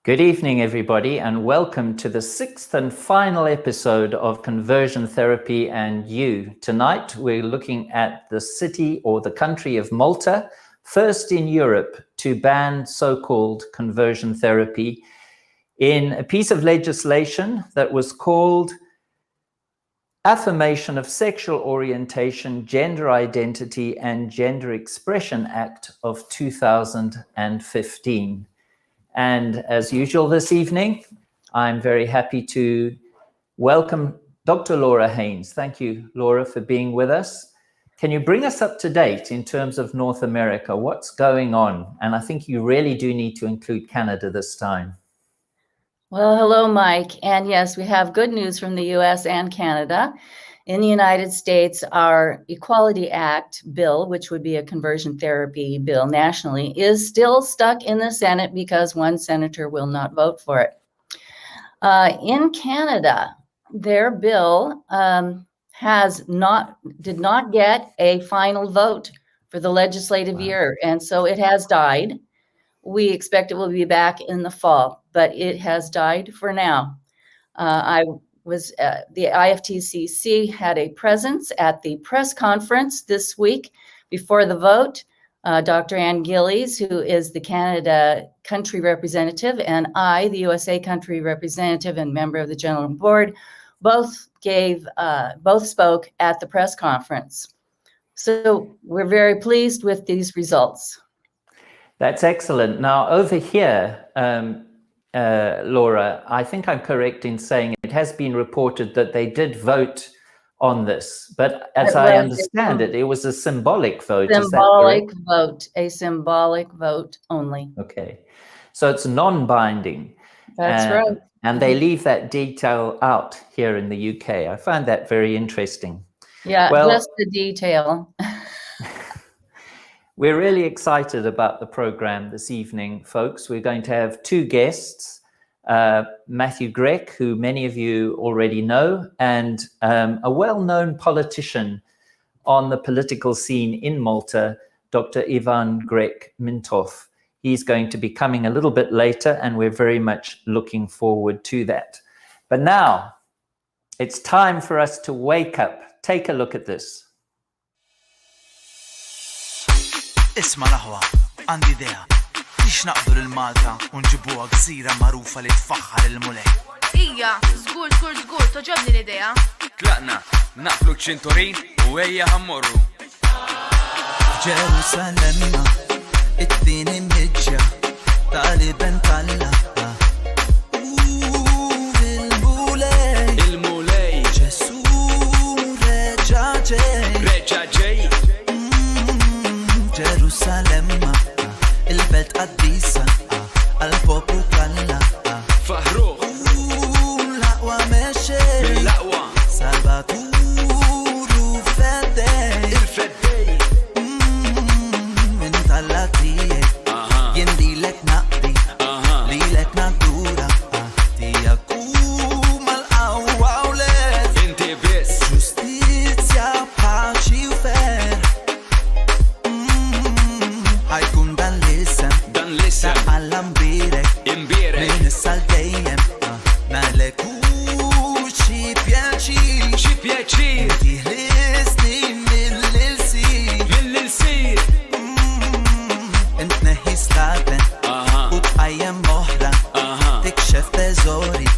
Good evening, everybody, and welcome to the sixth and final episode of Conversion Therapy and You. Tonight, we're looking at the city or the country of Malta, first in Europe to ban so-called conversion therapy in a piece of legislation that was called Affirmation of Sexual Orientation, Gender Identity and Gender Expression Act of 2015. And as usual this evening, I'm very happy to welcome Dr. Laura Haynes. Thank you, Laura, for being with us. Can you bring us up to date in terms of North America? What's going on? And I think you really do need to include Canada this time. Well, hello, Mike. And yes, we have good news from the US and Canada. In the United States, our Equality Act bill, which would be a conversion therapy bill nationally, is still stuck in the Senate because one senator will not vote for it. In Canada, their bill did not get a final vote for the legislative year, and so it has died. We expect it will be back in the fall, but it has died for now. The IFTCC had a presence at the press conference this week before the vote. Dr. Ann Gillies, who is the Canada country representative, and I, the USA country representative and member of the General Board, both spoke at the press conference. So we're very pleased with these results. That's excellent. Now, over here, Laura, I think I'm correct in saying it has been reported that they did vote on this, but as I understand it, it was a symbolic vote. Symbolic vote, a symbolic vote only. Okay, so it's non-binding. That's right. And they leave that detail out here in the UK. I find that very interesting. Yeah, well, just the detail. We're really excited about the program this evening, folks. We're going to have two guests, Matthew Grech, who many of you already know, and a well-known politician on the political scene in Malta, Dr. Ivan Grech-Mintoff. He's going to be coming a little bit later, and we're very much looking forward to that. But now, it's time for us to wake up. Take a look at this. اسمع لهوا عندي idea ليش نقبل المالتا ونجيبوها جزيرة معروفة اللي تفخر المولي إيا زgur toġobni l-idea tlaqna naqflu ċinturin u ejja ħammorru ġerusalemma it-tieni mniġġa taliban talla il-mulej ġesu reġa ġej Jerusalemma, il-belt qaddisa, għal-poplu kalla. Faħruħ, l-aqwa meċej, bil-aqwa, Salvaturu feddej, il-feddej. Min tal-latije, jendilek naqdi, lilek natura, tijaku mal-qawwa u led. Inti bis, Ġustizja, paċi u fer. ħajkun dan l-isem Ta'allam birek Min issa l-dejjem Naleku xi pjaċir Inti ħlisni mill-il-sir Int neħi slaten U tqajjem moħra Tikxef teżori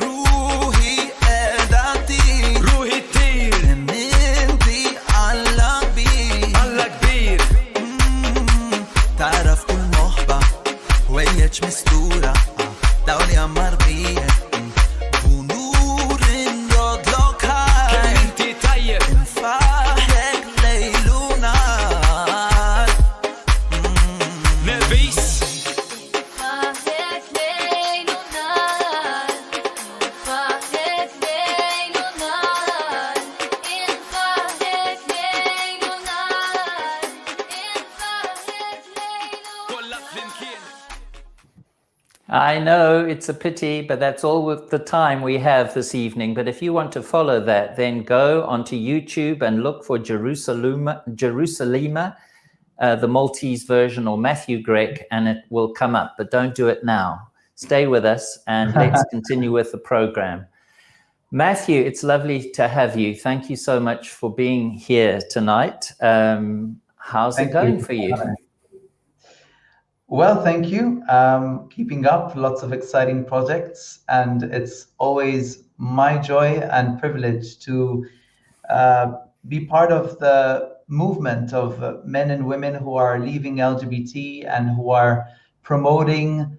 Ruħi edha tir Minti Alla kbir تعرف كل محبة وياك مستورة دولي أمر بيه بنور الرد لك هاي inti tajjeb, انفاحك ليل ونار nervis, Faħek lejl u nar Faħek lejl u nar Infaħek lejl u nar Infaħek lejl u kollha flimkien. I know it's a pity, but that's all with the time we have this evening. But if you want to follow that, then go onto YouTube and look for Jerusalem the Maltese version or Matthew Grech, and it will come up, but don't do it now. Stay with us and let's continue with the program. Matthew, it's lovely to have you. Thank you so much for being here tonight. How's it going for you? Well, thank you. Keeping up, lots of exciting projects, and it's always my joy and privilege to be part of the movement of men and women who are leaving LGBT and who are promoting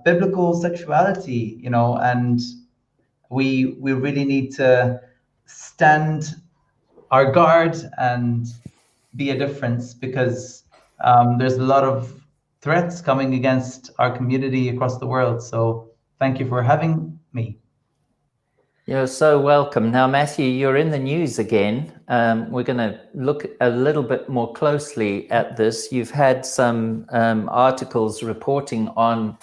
biblical sexuality, you know, and we really need to stand our guard and be a difference, because there's a lot of threats coming against our community across the world. So thank you for having me. You're so welcome. Now, Matthew, you're in the news again. We're going to look a little bit more closely at this. You've had some articles reporting on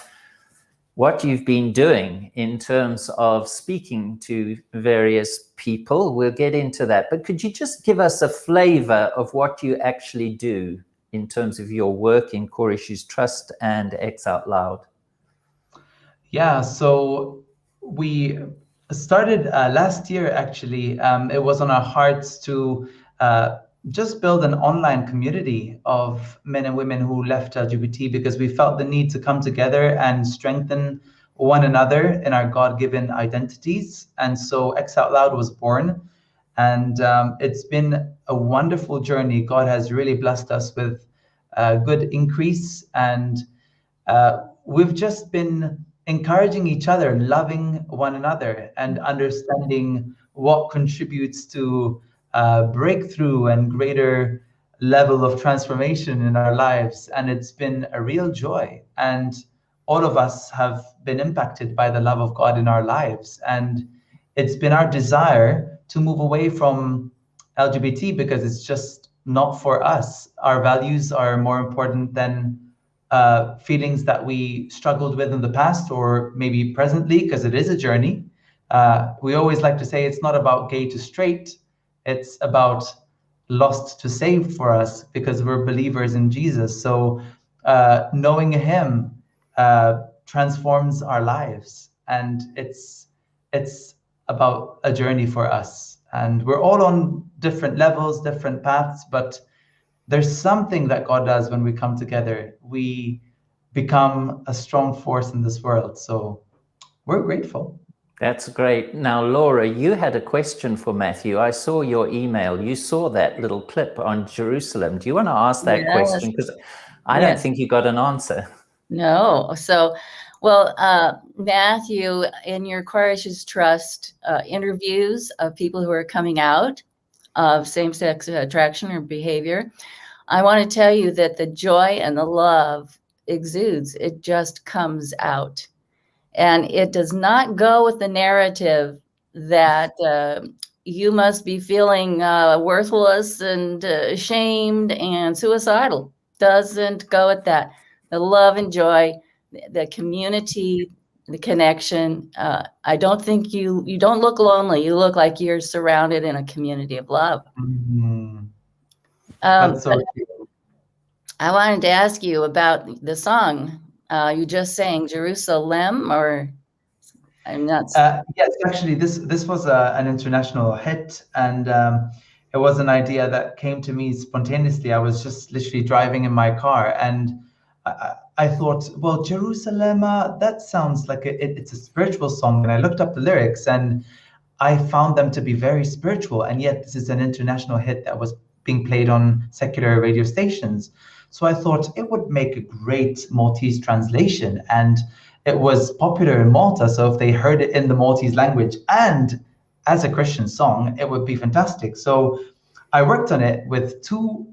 what you've been doing in terms of speaking to various people. We'll get into that. But could you just give us a flavor of what you actually do in terms of your work in Core Issues Trust and X Out Loud? Yeah, so we started last year, actually. It was on our hearts to just build an online community of men and women who left LGBT, because we felt the need to come together and strengthen one another in our God-given identities. And so X Out Loud was born. And it's been a wonderful journey. God has really blessed us with a good increase. And we've just been encouraging each other, loving one another, and understanding what contributes to breakthrough and greater level of transformation in our lives. And it's been a real joy. And all of us have been impacted by the love of God in our lives. And it's been our desire to move away from LGBT, because it's just not for us. Our values are more important than feelings that we struggled with in the past, or maybe presently, because it is a journey. We always like to say it's not about gay to straight, it's about lost to saved for us, because we're believers in Jesus. So knowing him transforms our lives, and it's about a journey for us. And we're all on different levels, different paths, but there's something that God does when we come together. We become a strong force in this world. So we're grateful. That's great. Now, Laura, you had a question for Matthew. I saw your email. You saw that little clip on Jerusalem. Do you want to ask that question? Because I don't think you got an answer. No. So, well, Matthew, in your Core Issues Trust interviews of people who are coming out of same-sex attraction or behavior, I want to tell you that the joy and the love exudes. It just comes out. And it does not go with the narrative that you must be feeling worthless and ashamed and suicidal. Doesn't go with that. The love and joy, the community, the connection. I don't think you don't look lonely. You look like you're surrounded in a community of love. Mm-hmm. That's so cute. I wanted to ask you about the song. You just sang Jerusalem, or I'm not. Yes, actually, this was an international hit, and it was an idea that came to me spontaneously. I was just literally driving in my car, and I thought, well, Jerusalem, that sounds like it's a spiritual song. And I looked up the lyrics, and I found them to be very spiritual. And yet, this is an international hit that was being played on secular radio stations. So I thought it would make a great Maltese translation, and it was popular in Malta. So if they heard it in the Maltese language and as a Christian song, it would be fantastic. So I worked on it with two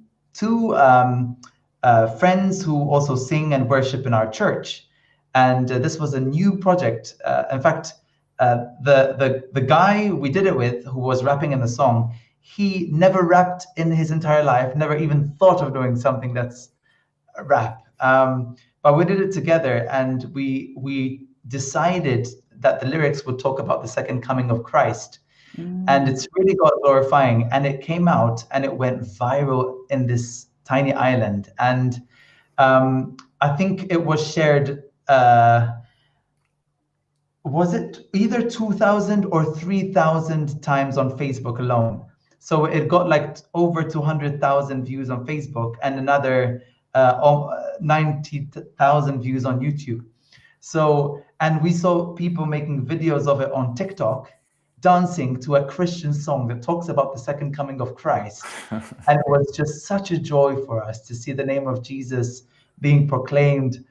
friends who also sing and worship in our church. And this was a new project. In fact, the guy we did it with, who was rapping in the song, he never rapped in his entire life, never even thought of doing something that's a rap. But we did it together, and we decided that the lyrics would talk about the second coming of Christ. And it's really God glorifying. And it came out and it went viral in this tiny island. And I think it was shared, was it either 2,000 or 3,000 times on Facebook alone? So it got like over 200,000 views on Facebook and another 90,000 views on YouTube. So, and we saw people making videos of it on TikTok, dancing to a Christian song that talks about the second coming of Christ. And it was just such a joy for us to see the name of Jesus being proclaimed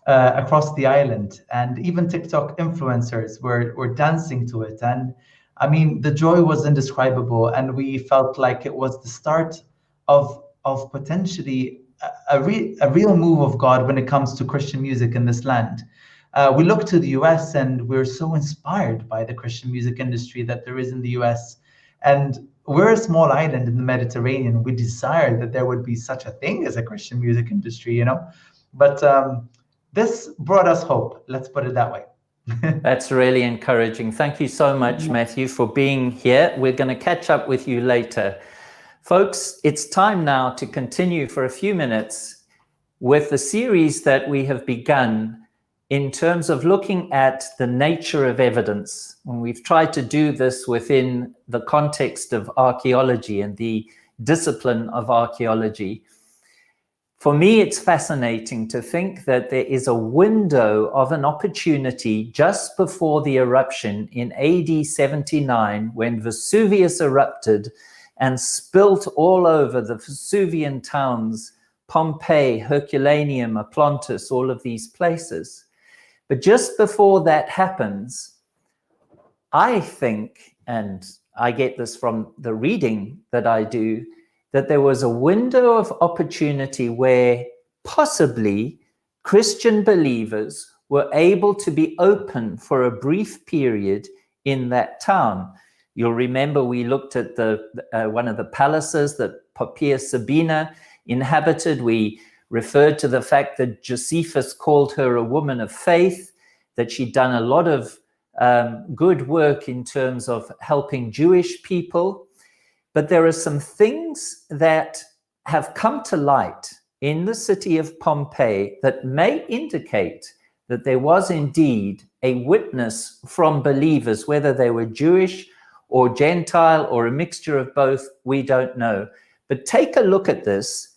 across the island. And even TikTok influencers were dancing to it. And I mean, the joy was indescribable. And we felt like it was the start of potentially a real move of God when it comes to Christian music in this land. We look to the US and we're so inspired by the Christian music industry that there is in the US. And we're a small island in the Mediterranean. We desire that there would be such a thing as a Christian music industry, you know. But this brought us hope. Let's put it that way. That's really encouraging. Thank you so much, Matthew, for being here. We're going to catch up with you later. Folks, it's time now to continue for a few minutes with the series that we have begun in terms of looking at the nature of evidence. And we've tried to do this within the context of archaeology and the discipline of archaeology. For me, it's fascinating to think that there is a window of an opportunity just before the eruption in AD 79, when Vesuvius erupted and spilt all over the Vesuvian towns, Pompeii, Herculaneum, Oplontis, all of these places. But just before that happens, I think, and I get this from the reading that I do, that there was a window of opportunity where possibly Christian believers were able to be open for a brief period in that town. You'll remember we looked at one of the palaces that Poppaea Sabina inhabited. We referred to the fact that Josephus called her a woman of faith, that she'd done a lot of good work in terms of helping Jewish people. But there are some things that have come to light in the city of Pompeii that may indicate that there was indeed a witness from believers, whether they were Jewish or Gentile or a mixture of both, we don't know. But take a look at this.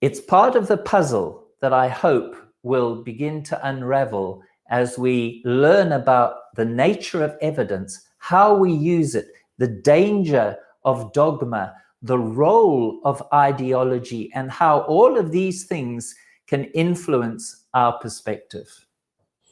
It's part of the puzzle that I hope will begin to unravel as we learn about the nature of evidence, how we use it, the danger of dogma, the role of ideology, and how all of these things can influence our perspective.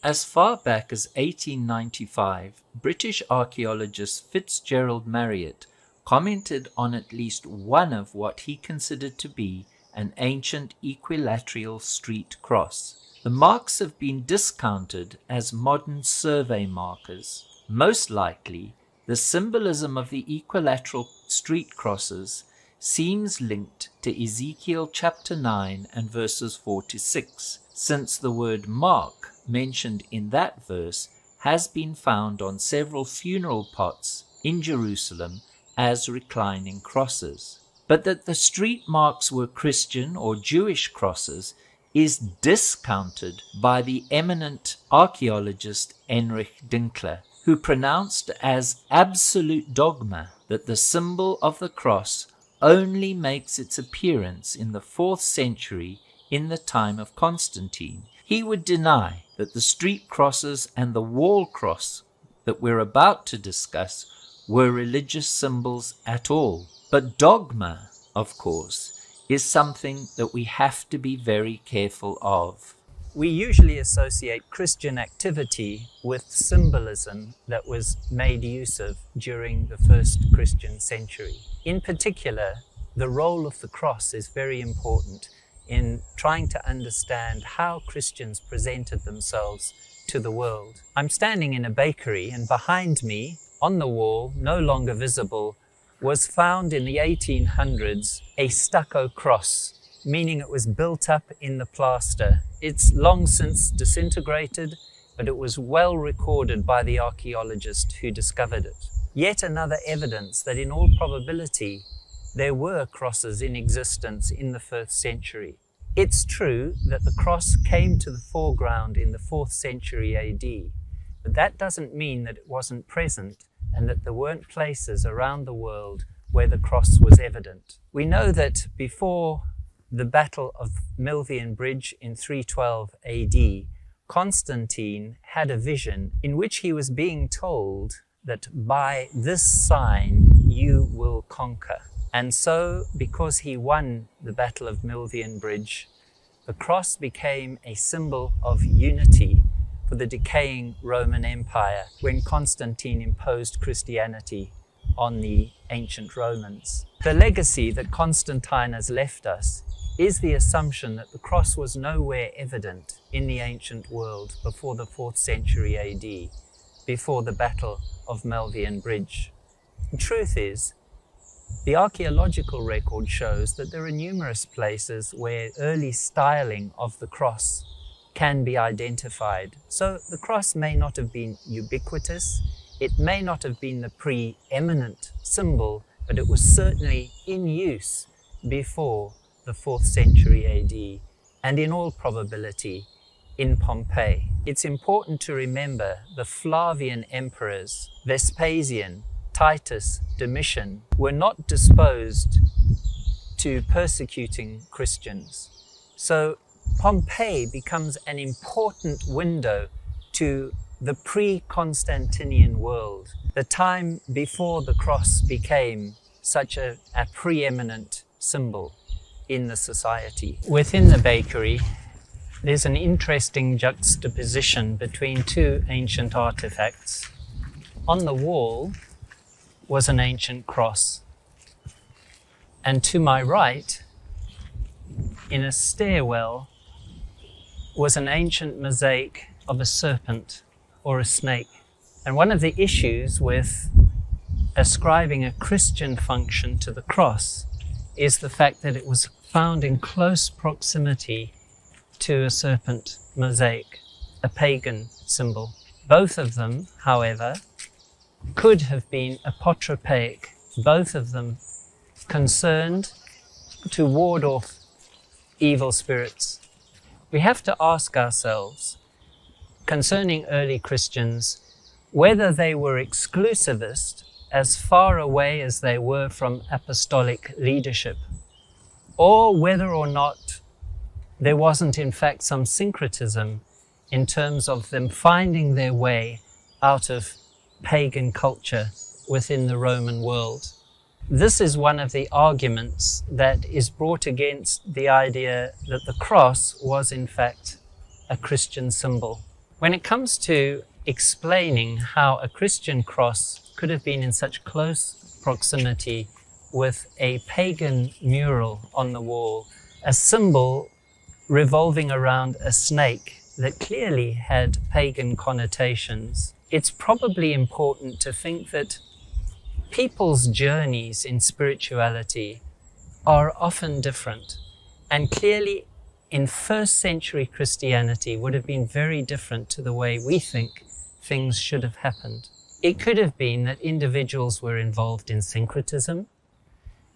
As far back as 1895, British archaeologist Fitzgerald Marriott commented on at least one of what he considered to be an ancient equilateral street cross. The marks have been discounted as modern survey markers. Most likely, the symbolism of the equilateral street crosses seems linked to Ezekiel chapter 9 and verses 4 to 6, since the word mark mentioned in that verse has been found on several funeral pots in Jerusalem as reclining crosses. But that the street marks were Christian or Jewish crosses is discounted by the eminent archaeologist Heinrich Dinkler, who pronounced as absolute dogma that the symbol of the cross only makes its appearance in the 4th century in the time of Constantine. He would deny that the street crosses and the wall cross that we're about to discuss were religious symbols at all. But dogma, of course, is something that we have to be very careful of. We usually associate Christian activity with symbolism that was made use of during the first Christian century. In particular, the role of the cross is very important in trying to understand how Christians presented themselves to the world. I'm standing in a bakery, and behind me, on the wall, no longer visible, was found in the 1800s a stucco cross, meaning it was built up in the plaster. It's long since disintegrated, but it was well recorded by the archaeologist who discovered it. Yet another evidence that in all probability there were crosses in existence in the 1st century. It's true that the cross came to the foreground in the 4th century AD, but that doesn't mean that it wasn't present and that there weren't places around the world where the cross was evident. We know that before the Battle of Milvian Bridge in 312 AD, Constantine had a vision in which he was being told that by this sign you will conquer. And so, because he won the Battle of Milvian Bridge, the cross became a symbol of unity for the decaying Roman Empire when Constantine imposed Christianity on the ancient Romans. The legacy that Constantine has left us is the assumption that the cross was nowhere evident in the ancient world before the 4th century AD, before the Battle of Milvian Bridge. The truth is, the archaeological record shows that there are numerous places where early styling of the cross can be identified. So the cross may not have been ubiquitous, it may not have been the preeminent symbol, but it was certainly in use before the 4th century AD, and in all probability in Pompeii. It's important to remember the Flavian emperors, Vespasian, Titus, Domitian, were not disposed to persecuting Christians. So Pompeii becomes an important window to the pre-Constantinian world, the time before the cross became such a preeminent symbol in the society. Within the bakery, there's an interesting juxtaposition between two ancient artifacts. On the wall was an ancient cross, and to my right, in a stairwell, was an ancient mosaic of a serpent or a snake. And one of the issues with ascribing a Christian function to the cross is the fact that it was found in close proximity to a serpent mosaic, a pagan symbol. Both of them, however, could have been apotropaic, both of them concerned to ward off evil spirits. We have to ask ourselves, concerning early Christians, whether they were exclusivist as far away as they were from apostolic leadership, or whether or not there wasn't in fact some syncretism in terms of them finding their way out of pagan culture within the Roman world. This is one of the arguments that is brought against the idea that the cross was in fact a Christian symbol. When it comes to explaining how a Christian cross could have been in such close proximity with a pagan mural on the wall, a symbol revolving around a snake that clearly had pagan connotations, it's probably important to think that people's journeys in spirituality are often different, and clearly in 1st century Christianity would have been very different to the way we think things should have happened. It could have been that individuals were involved in syncretism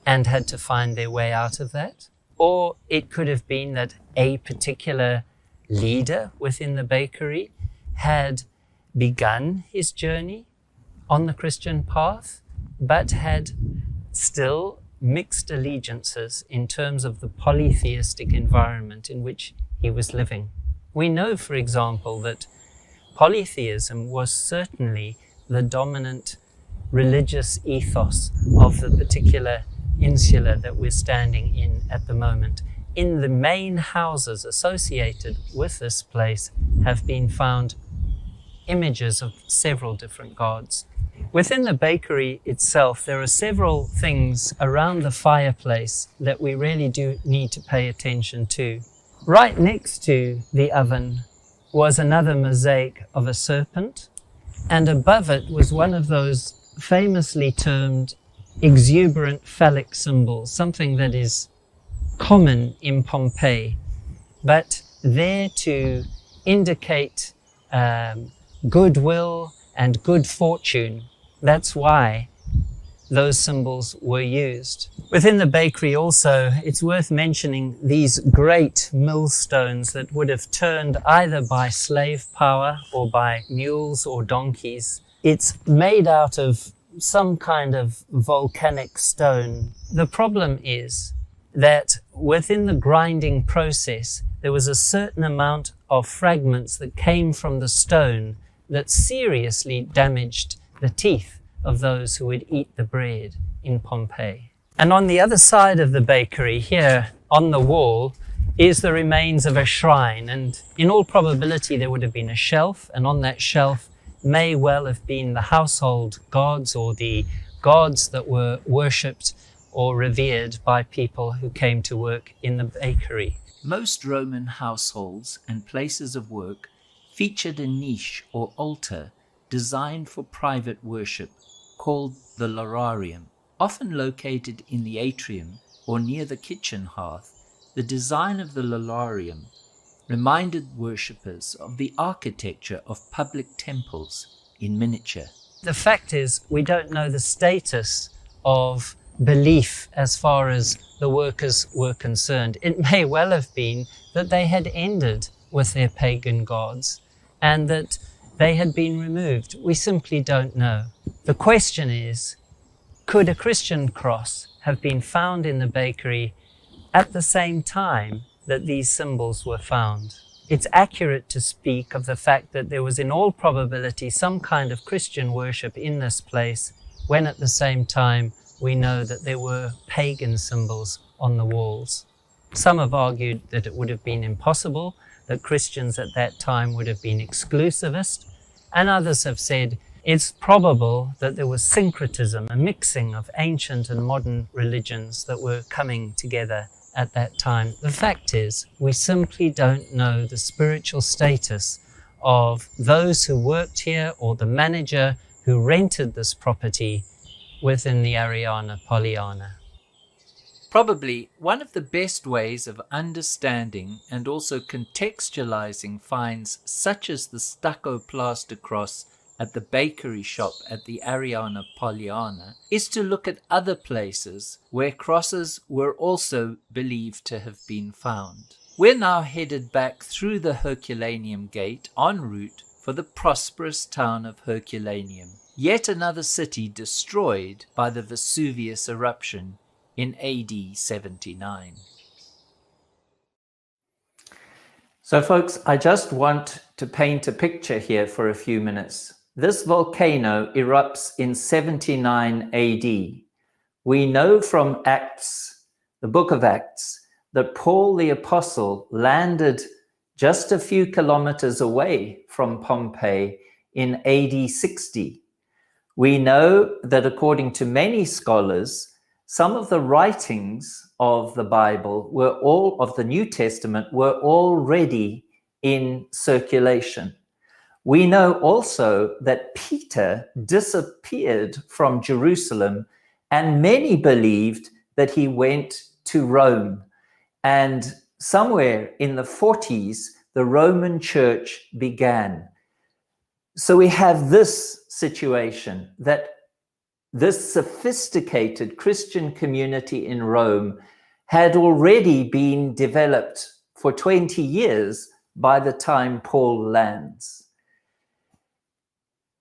and had to find their way out of that, or it could have been that a particular leader within the bakery had begun his journey on the Christian path, but had still mixed allegiances in terms of the polytheistic environment in which he was living. We know, for example, that polytheism was certainly the dominant religious ethos of the particular insula that we're standing in at the moment. In the main houses associated with this place have been found images of several different gods. Within the bakery itself, there are several things around the fireplace that we really do need to pay attention to. Right next to the oven was another mosaic of a serpent, and above it was one of those famously termed exuberant phallic symbols, something that is common in Pompeii, but there to indicate goodwill and good fortune. That's why those symbols were used. Within the bakery also, it's worth mentioning these great millstones that would have turned either by slave power or by mules or donkeys. It's made out of some kind of volcanic stone. The problem is that within the grinding process, there was a certain amount of fragments that came from the stone that seriously damaged the teeth of those who would eat the bread in Pompeii. And on the other side of the bakery, here on the wall, is the remains of a shrine. And in all probability, there would have been a shelf, and on that shelf may well have been the household gods or the gods that were worshipped or revered by people who came to work in the bakery. Most Roman households and places of work featured a niche or altar designed for private worship called the lararium. Often located in the atrium or near the kitchen hearth, the design of the lararium reminded worshippers of the architecture of public temples in miniature. The fact is, we don't know the status of belief as far as the workers were concerned. It may well have been that they had ended with their pagan gods and that they had been removed. We simply don't know. The question is, could a Christian cross have been found in the bakery at the same time that these symbols were found? It's accurate to speak of the fact that there was in all probability some kind of Christian worship in this place, when at the same time we know that there were pagan symbols on the walls. Some have argued that it would have been impossible, that Christians at that time would have been exclusivist, and others have said it's probable that there was syncretism, a mixing of ancient and modern religions that were coming together at that time. The fact is, we simply don't know the spiritual status of those who worked here or the manager who rented this property within the Ariana Poliana. Probably one of the best ways of understanding and also contextualizing finds such as the stucco plaster cross at the bakery shop at the Ariana Poliana is to look at other places where crosses were also believed to have been found. We're now headed back through the Herculaneum Gate en route for the prosperous town of Herculaneum, yet another city destroyed by the Vesuvius eruption in AD 79. So folks, I just want to paint a picture here for a few minutes. This volcano erupts in 79 AD. We know from Acts, the book of Acts, that Paul the Apostle landed just a few kilometers away from Pompeii in AD 60. We know that according to many scholars, some of the writings of the Bible of the New Testament were already in circulation. We know also that Peter disappeared from Jerusalem, and many believed that he went to Rome. And somewhere in the 40s, the Roman Church began. So we have this situation that this sophisticated Christian community in Rome had already been developed for 20 years by the time Paul lands.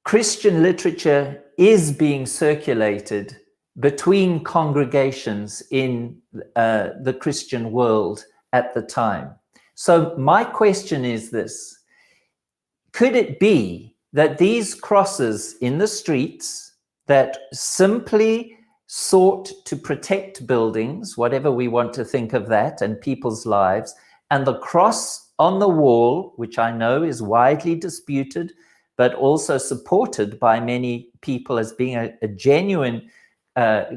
Christian literature is being circulated between congregations in the Christian world at the time. So my question is this: could it be that these crosses in the streets that simply sought to protect buildings, whatever we want to think of that, and people's lives, and the cross on the wall, which I know is widely disputed, but also supported by many people as being a genuine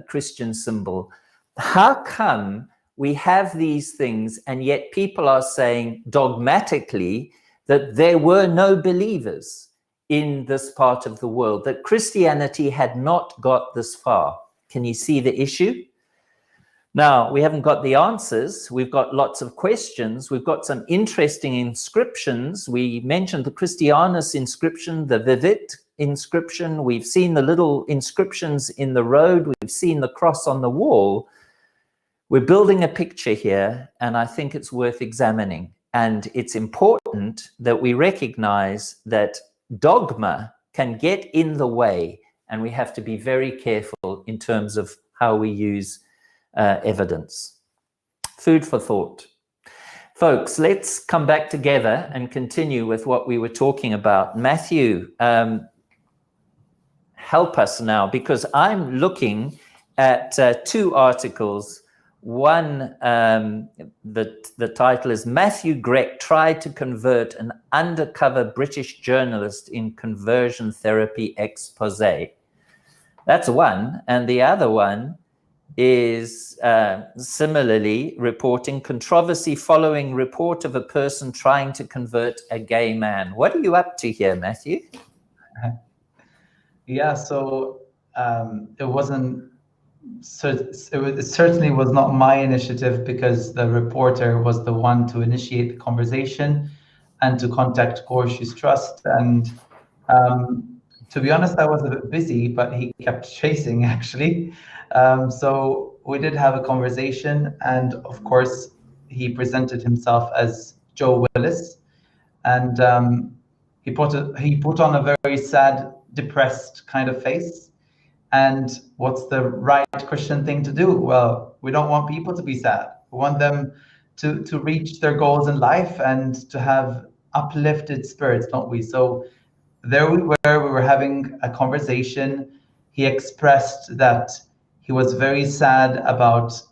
Christian symbol, how come we have these things and yet people are saying dogmatically that there were no believers in this part of the world, that Christianity had not got this far? Can you see the issue? Now, we haven't got the answers. We've got lots of questions. We've got some interesting inscriptions. We mentioned the Christianus inscription, the Vivit inscription. We've seen the little inscriptions in the road. We've seen the cross on the wall. We're building a picture here, and I think it's worth examining. And it's important that we recognize that dogma can get in the way, and we have to be very careful in terms of how we use evidence. Food for thought. Folks, let's come back together and continue with what we were talking about. Matthew, help us now, because I'm looking at two articles. One, the title is Matthew Grech Tried to Convert an Undercover British Journalist in Conversion Therapy Expose. That's one. And the other one is similarly reporting controversy following report of a person trying to convert a gay man. What are you up to here, Matthew? Yeah, so it certainly was not my initiative, because the reporter was the one to initiate the conversation and to contact Corsh's Trust. And to be honest, I was a bit busy, but he kept chasing, actually. So we did have a conversation, and of course, he presented himself as Joe Willis, and he put on a very sad, depressed kind of face. And what's the right Christian thing to do? Well, we don't want people to be sad. We want them to reach their goals in life and to have uplifted spirits, don't we? So there we were having a conversation. He expressed that he was very sad about,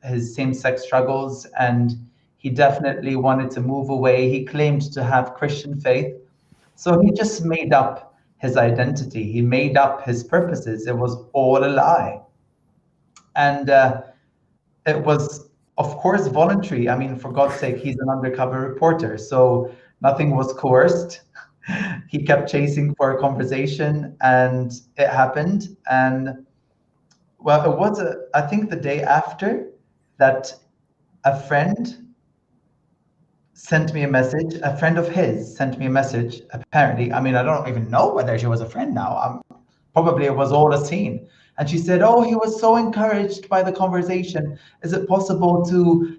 his same-sex struggles, and he definitely wanted to move away. He claimed to have Christian faith. So he just made up his identity. He made up his purposes. It was all a lie. And it was, of course, voluntary. I mean, for God's sake, he's an undercover reporter, so nothing was coerced. He kept chasing for a conversation, and it happened. And well, it was, I think, the day after that a friend sent me a message. A friend of his sent me a message, apparently. I mean, I don't even know whether she was a friend now. Probably it was all a scene. And she said, oh, he was so encouraged by the conversation. Is it possible to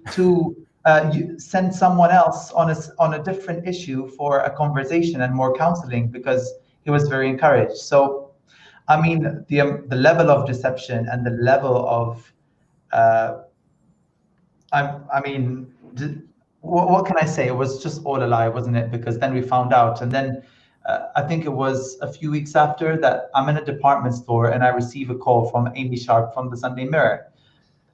send someone else on a different issue for a conversation and more counseling, because he was very encouraged? So, I mean, the level of deception and the level of, what can I say? It was just all a lie, wasn't it? Because then we found out, and then I think it was a few weeks after that, I'm in a department store and I receive a call from Amy Sharp from the Sunday Mirror.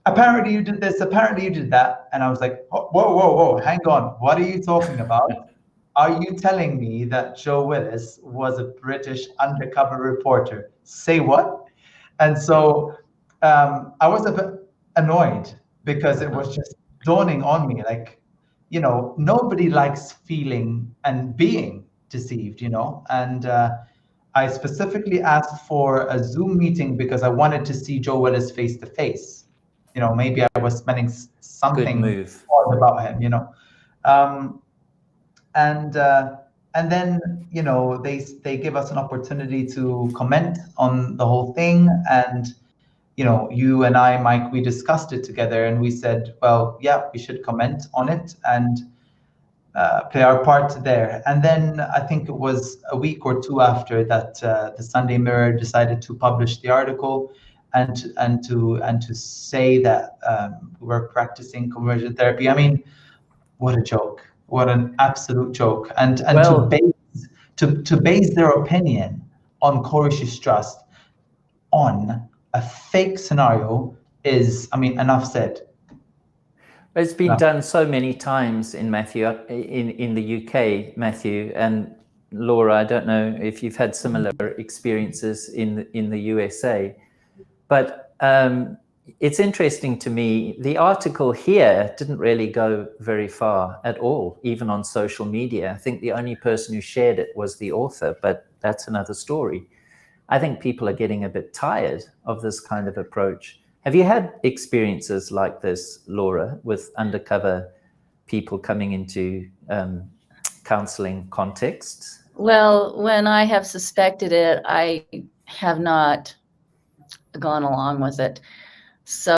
Apparently you did this, apparently you did that. And I was like, whoa, hang on. What are you talking about? Are you telling me that Joe Willis was a British undercover reporter? Say what? And so I was a bit annoyed, because it was just dawning on me, like, nobody likes feeling and being deceived, and I specifically asked for a Zoom meeting because I wanted to see Joe Willis face to face. Maybe I was smelling something odd about him, and then they give us an opportunity to comment on the whole thing. And you and I, Mike, we discussed it together, and we said, well, yeah, we should comment on it and play our part there. And then I think it was a week or two after that, the Sunday Mirror decided to publish the article and to say that we're practicing conversion therapy. I mean, what a joke! What an absolute joke! And well, to base their opinion on Corish's Trust on a fake scenario is, I mean, enough said. It's been done so many times in in the UK, Matthew, and Laura. I don't know if you've had similar experiences in the USA, but it's interesting to me. The article here didn't really go very far at all, even on social media. I think the only person who shared it was the author, but that's another story. I think people are getting a bit tired of this kind of approach. Have you had experiences like this, Laura, with undercover people coming into counseling contexts? Well, when I have suspected it, I have not gone along with it. So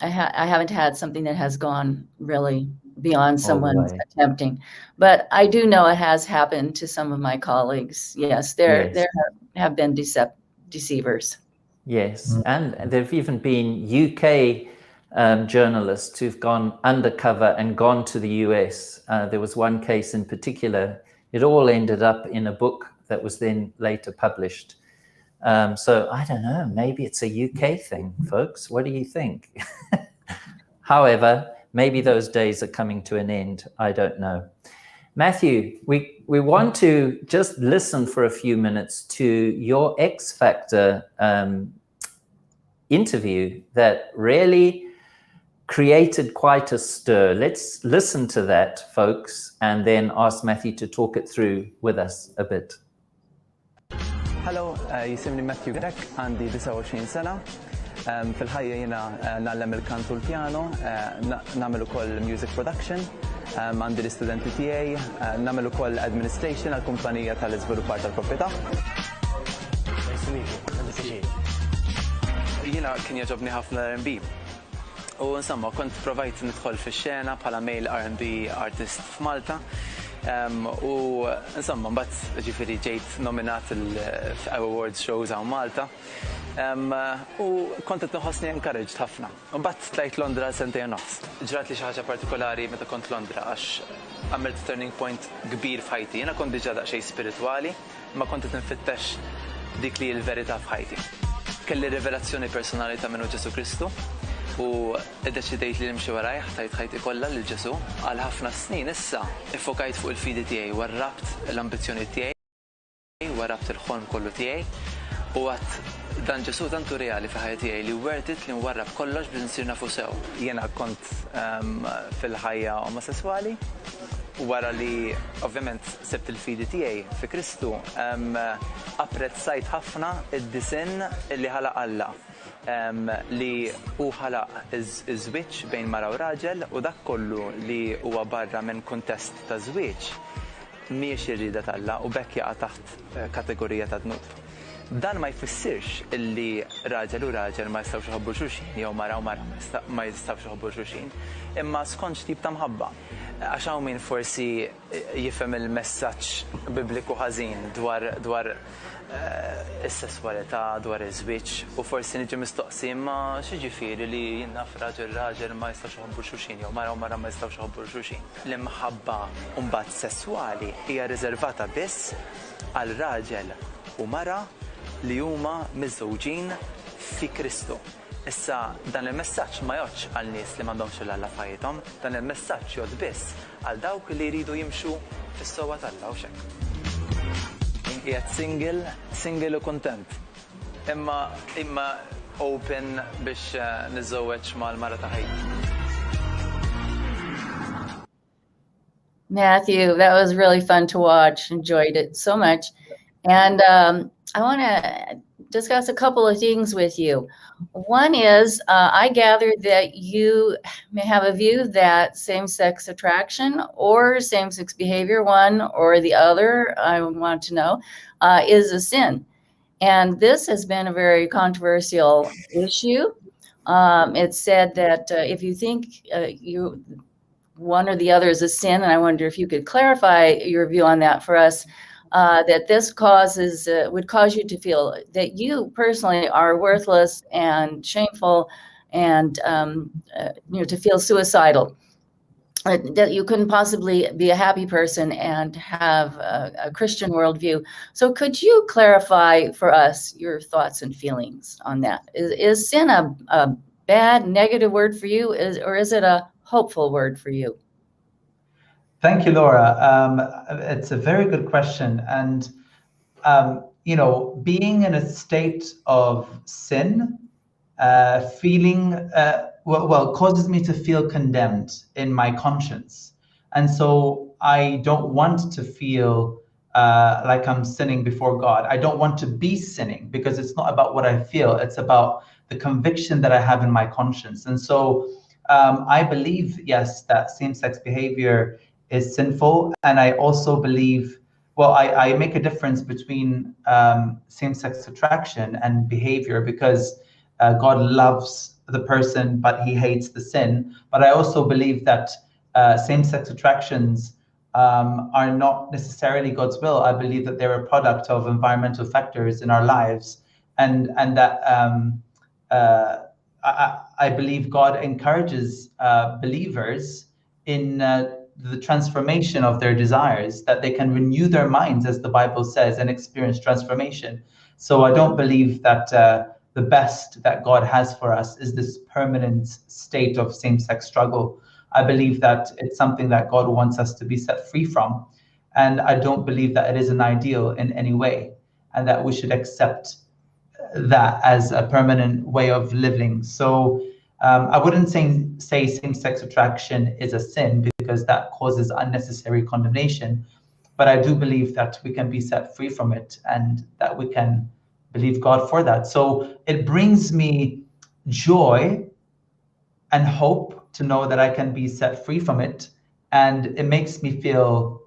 I haven't had something that has gone really beyond All the someone's way. attempting. But I do know it has happened to some of my colleagues. Yes, there Yes. have been deceivers. Yes, and there have even been UK journalists who've gone undercover and gone to the US. There was one case in particular. It all ended up in a book that was then later published. So I don't know, maybe it's a UK thing, folks. What do you think? However, maybe those days are coming to an end. I don't know. Matthew, we want to just listen for a few minutes to your X Factor interview that really created quite a stir. Let's listen to that, folks, and then ask Matthew to talk it through with us a bit. Hello, jisimni Matthew Grek, għandi 29 sena. Fil-ħajja jena nallem il-kantu l-piano, namel ukoll music production, għandi l-studenti tiegħi, namel ukoll administration għal-kumpanija tal-iżviluppar tal-proprjetà. Jiena kien jaġobni ħafna R&B. U insomma, kont provajt nidħol fix-xena bħala male R&B artist f'Malta. U insomma, mbagħad ġifieri ġejt nominat il-awards shows hawn Malta. U kont qed noħossni encouraged ħafna. U mbagħad tlajt Londra sentejn nofs. Ġrat li xi ħaġa partikolari meta kont Londra għax għamilt turning point kbir f'ħajti. Jiena kont diġà daqsxejn spiritwali, ma kont qed nfittex dik li l-verità f'ħajti. Kelli rivelazzjoni personali ta' minnu Ġesu Kristu u iddeċidejt li nimxi warajh tajt ħajti kollha lil Ġesu għal ħafna snin issa iffokajt fuq il-fidi tiegħi warrabt l-ambizzjoni tiegħi, warrabt il-ħolm kollu tiegħi u għadt dan Ġesu tantu reali fi ħajja tiegħi li worth it li nwarrab kollox biex nsir nafu sew. Jiena kont fil-ħajja omosessuali wara li ovvjament sebt il-fidi tiegħi fi Kristu apprezzajt ħafna id-disinn li ħalaq Alla. Li hu ħalaq iż-żwieġ bejn mara u raġel u dak kollu li huwa barra minn kuntest ta' żwieġ mhijiex irrieda tal-Alla u bekk jaqa' taħt kategorija ta' dnub. Dan ma jfissirx illi raġel u raġel ma jistgħux iħobbu xulxin jew mara u mara ma jistgħux iħobbu xulxin, imma skont x'tip ta' mħabba. Għax hawn min forsi jifhem il-messaġġ bibliku ħażin dwar is-sesswalità, dwar iż-żwieġ u forsi niġi mistoqsi ma xi ġifieri li jien naf raġel ma jistgħux iħobbu xulxin jew mara u mara ma jistgħux iħobbu xulxin. L-imħabba mbagħad sesswali hija riservata biss għal raġel u mara li huma miżżewġin fi Kristu. Issa dan il-messaġġ ma jgħodx għal nies li m'għandhomx il-Alla f'ħajjithom, dan il-messaġġ jgħod biss għal dawk li jridu jimxu fis-sewwa tal-Alla u xekk. Qiegħed single u kuntent. Imma open biex niżżewweġ mal-mara ta' ħajti. Matthew, that was really fun to watch. Enjoyed it so much. And I want to discuss a couple of things with you. One is, I gathered that you may have a view that same-sex attraction or same-sex behavior, one or the other, I want to know, is a sin. And this has been a very controversial issue. It's said that if you think one or the other is a sin, and I wonder if you could clarify your view on that for us, that this would cause you to feel that you personally are worthless and shameful and to feel suicidal, that you couldn't possibly be a happy person and have a Christian worldview. So could you clarify for us your thoughts and feelings on that? Is sin a bad, negative word for you, or is it a hopeful word for you? Thank you, Laura. It's a very good question. And, being in a state of sin, feeling, causes me to feel condemned in my conscience. And so I don't want to feel like I'm sinning before God. I don't want to be sinning because it's not about what I feel. It's about the conviction that I have in my conscience. And so I believe, yes, that same-sex behavior is sinful. And I also believe well, I make a difference between same-sex attraction and behavior because God loves the person, but he hates the sin. But I also believe that same-sex attractions are not necessarily God's will. I believe that they're a product of environmental factors in our lives, and that I believe God encourages believers in the transformation of their desires, that they can renew their minds, as the Bible says, and experience transformation. So I don't believe that the best that God has for us is this permanent state of same-sex struggle. I believe that it's something that God wants us to be set free from. And I don't believe that it is an ideal in any way, and that we should accept that as a permanent way of living. So I wouldn't say same-sex attraction is a sin, because that causes unnecessary condemnation. But I do believe that we can be set free from it, and that we can believe God for that. So it brings me joy and hope to know that I can be set free from it. And it makes me feel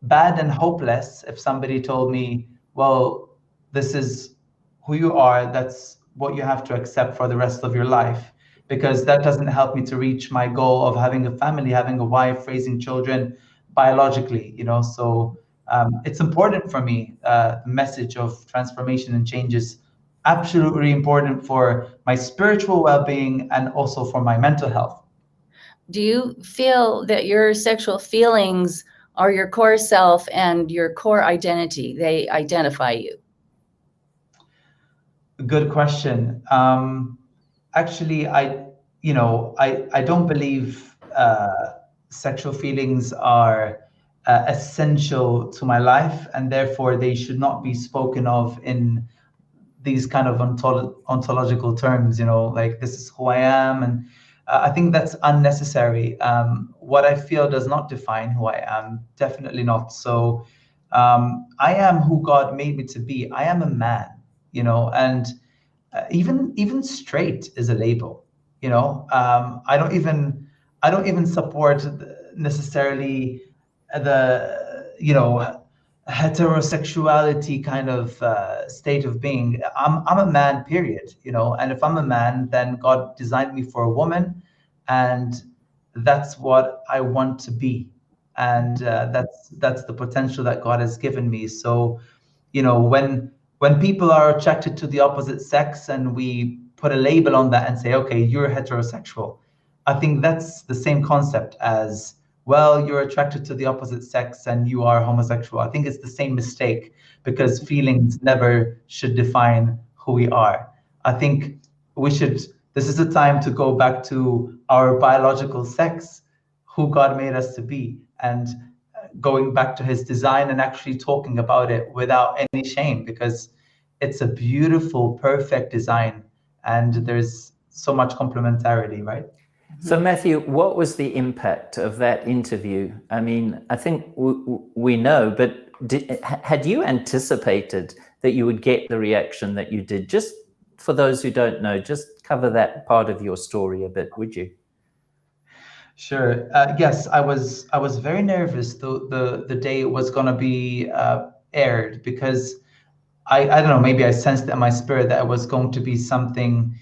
bad and hopeless if somebody told me, well, this is who you are, that's what you have to accept for the rest of your life, because that doesn't help me to reach my goal of having a family, having a wife, raising children biologically, So it's important for me. The message of transformation and change is absolutely important for my spiritual well-being and also for my mental health. Do you feel that your sexual feelings are your core self and your core identity? They identify you? Good question. Actually, I don't believe sexual feelings are essential to my life, and therefore they should not be spoken of in these kind of ontological terms, like this is who I am. And I think that's unnecessary. What I feel does not define who I am, definitely not. So I am who God made me to be. I am a man, and even straight is a label. I don't even support necessarily the heterosexuality kind of state of being. I'm a man, period. And if I'm a man, then God designed me for a woman, and that's what I want to be. And that's the potential that God has given me. So when people are attracted to the opposite sex and we put a label on that and say, okay, you're heterosexual, I think that's the same concept as, well, you're attracted to the opposite sex and you are homosexual. I think it's the same mistake, because feelings never should define who we are. I think this is a time to go back to our biological sex, who God made us to be, and going back to his design and actually talking about it without any shame, because it's a beautiful, perfect design, and there's so much complementarity, right? So, Matthew, what was the impact of that interview? I mean, I think we know, but had you anticipated that you would get the reaction that you did? Just for those who don't know, just cover that part of your story a bit, would you? Sure. Yes, I was very nervous the day it was going to be aired, because I don't know, maybe I sensed in my spirit that it was going to be something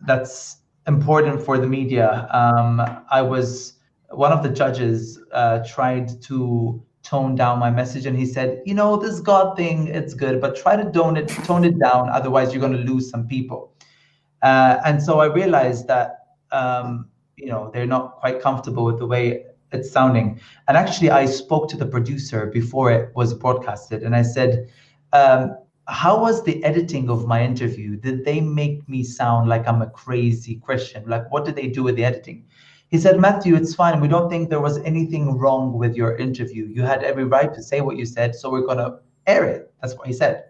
that's important for the media. One of the judges tried to tone down my message, and he said, this God thing, it's good, but try to tone it down, otherwise you're going to lose some people. And so I realized that they're not quite comfortable with the way it's sounding. And actually, I spoke to the producer before it was broadcasted, and I said, how was the editing of my interview? Did they make me sound like I'm a crazy Christian? Like, what did they do with the editing? He said, Matthew, it's fine. We don't think there was anything wrong with your interview. You had every right to say what you said, so we're going to air it. That's what he said.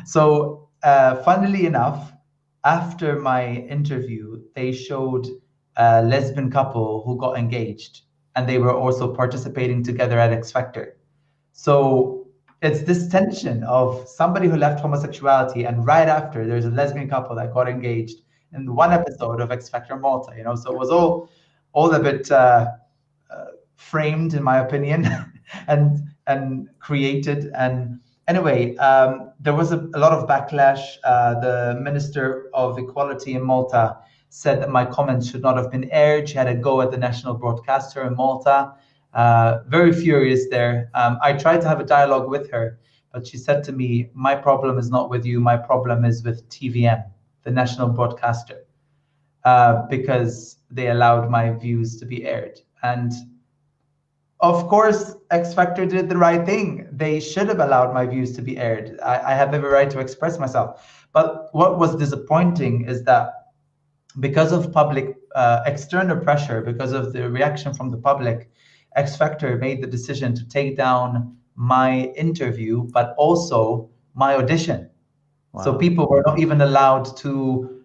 So funnily enough, after my interview, they showed a lesbian couple who got engaged, and they were also participating together at X Factor. So it's this tension of somebody who left homosexuality, and right after there's a lesbian couple that got engaged in one episode of X Factor Malta. So it was all a bit framed, in my opinion. and created. And anyway, there was a lot of backlash. The Minister of Equality in Malta said that my comments should not have been aired. She had a go at the national broadcaster in Malta. Very furious there. I tried to have a dialogue with her, but she said to me, my problem is not with you. My problem is with TVN, the national broadcaster, because they allowed my views to be aired. And of course, X Factor did the right thing. They should have allowed my views to be aired. I have every right to express myself. But what was disappointing is that because of public external pressure, because of the reaction from the public, X Factor made the decision to take down my interview, but also my audition. Wow. So people were not even allowed to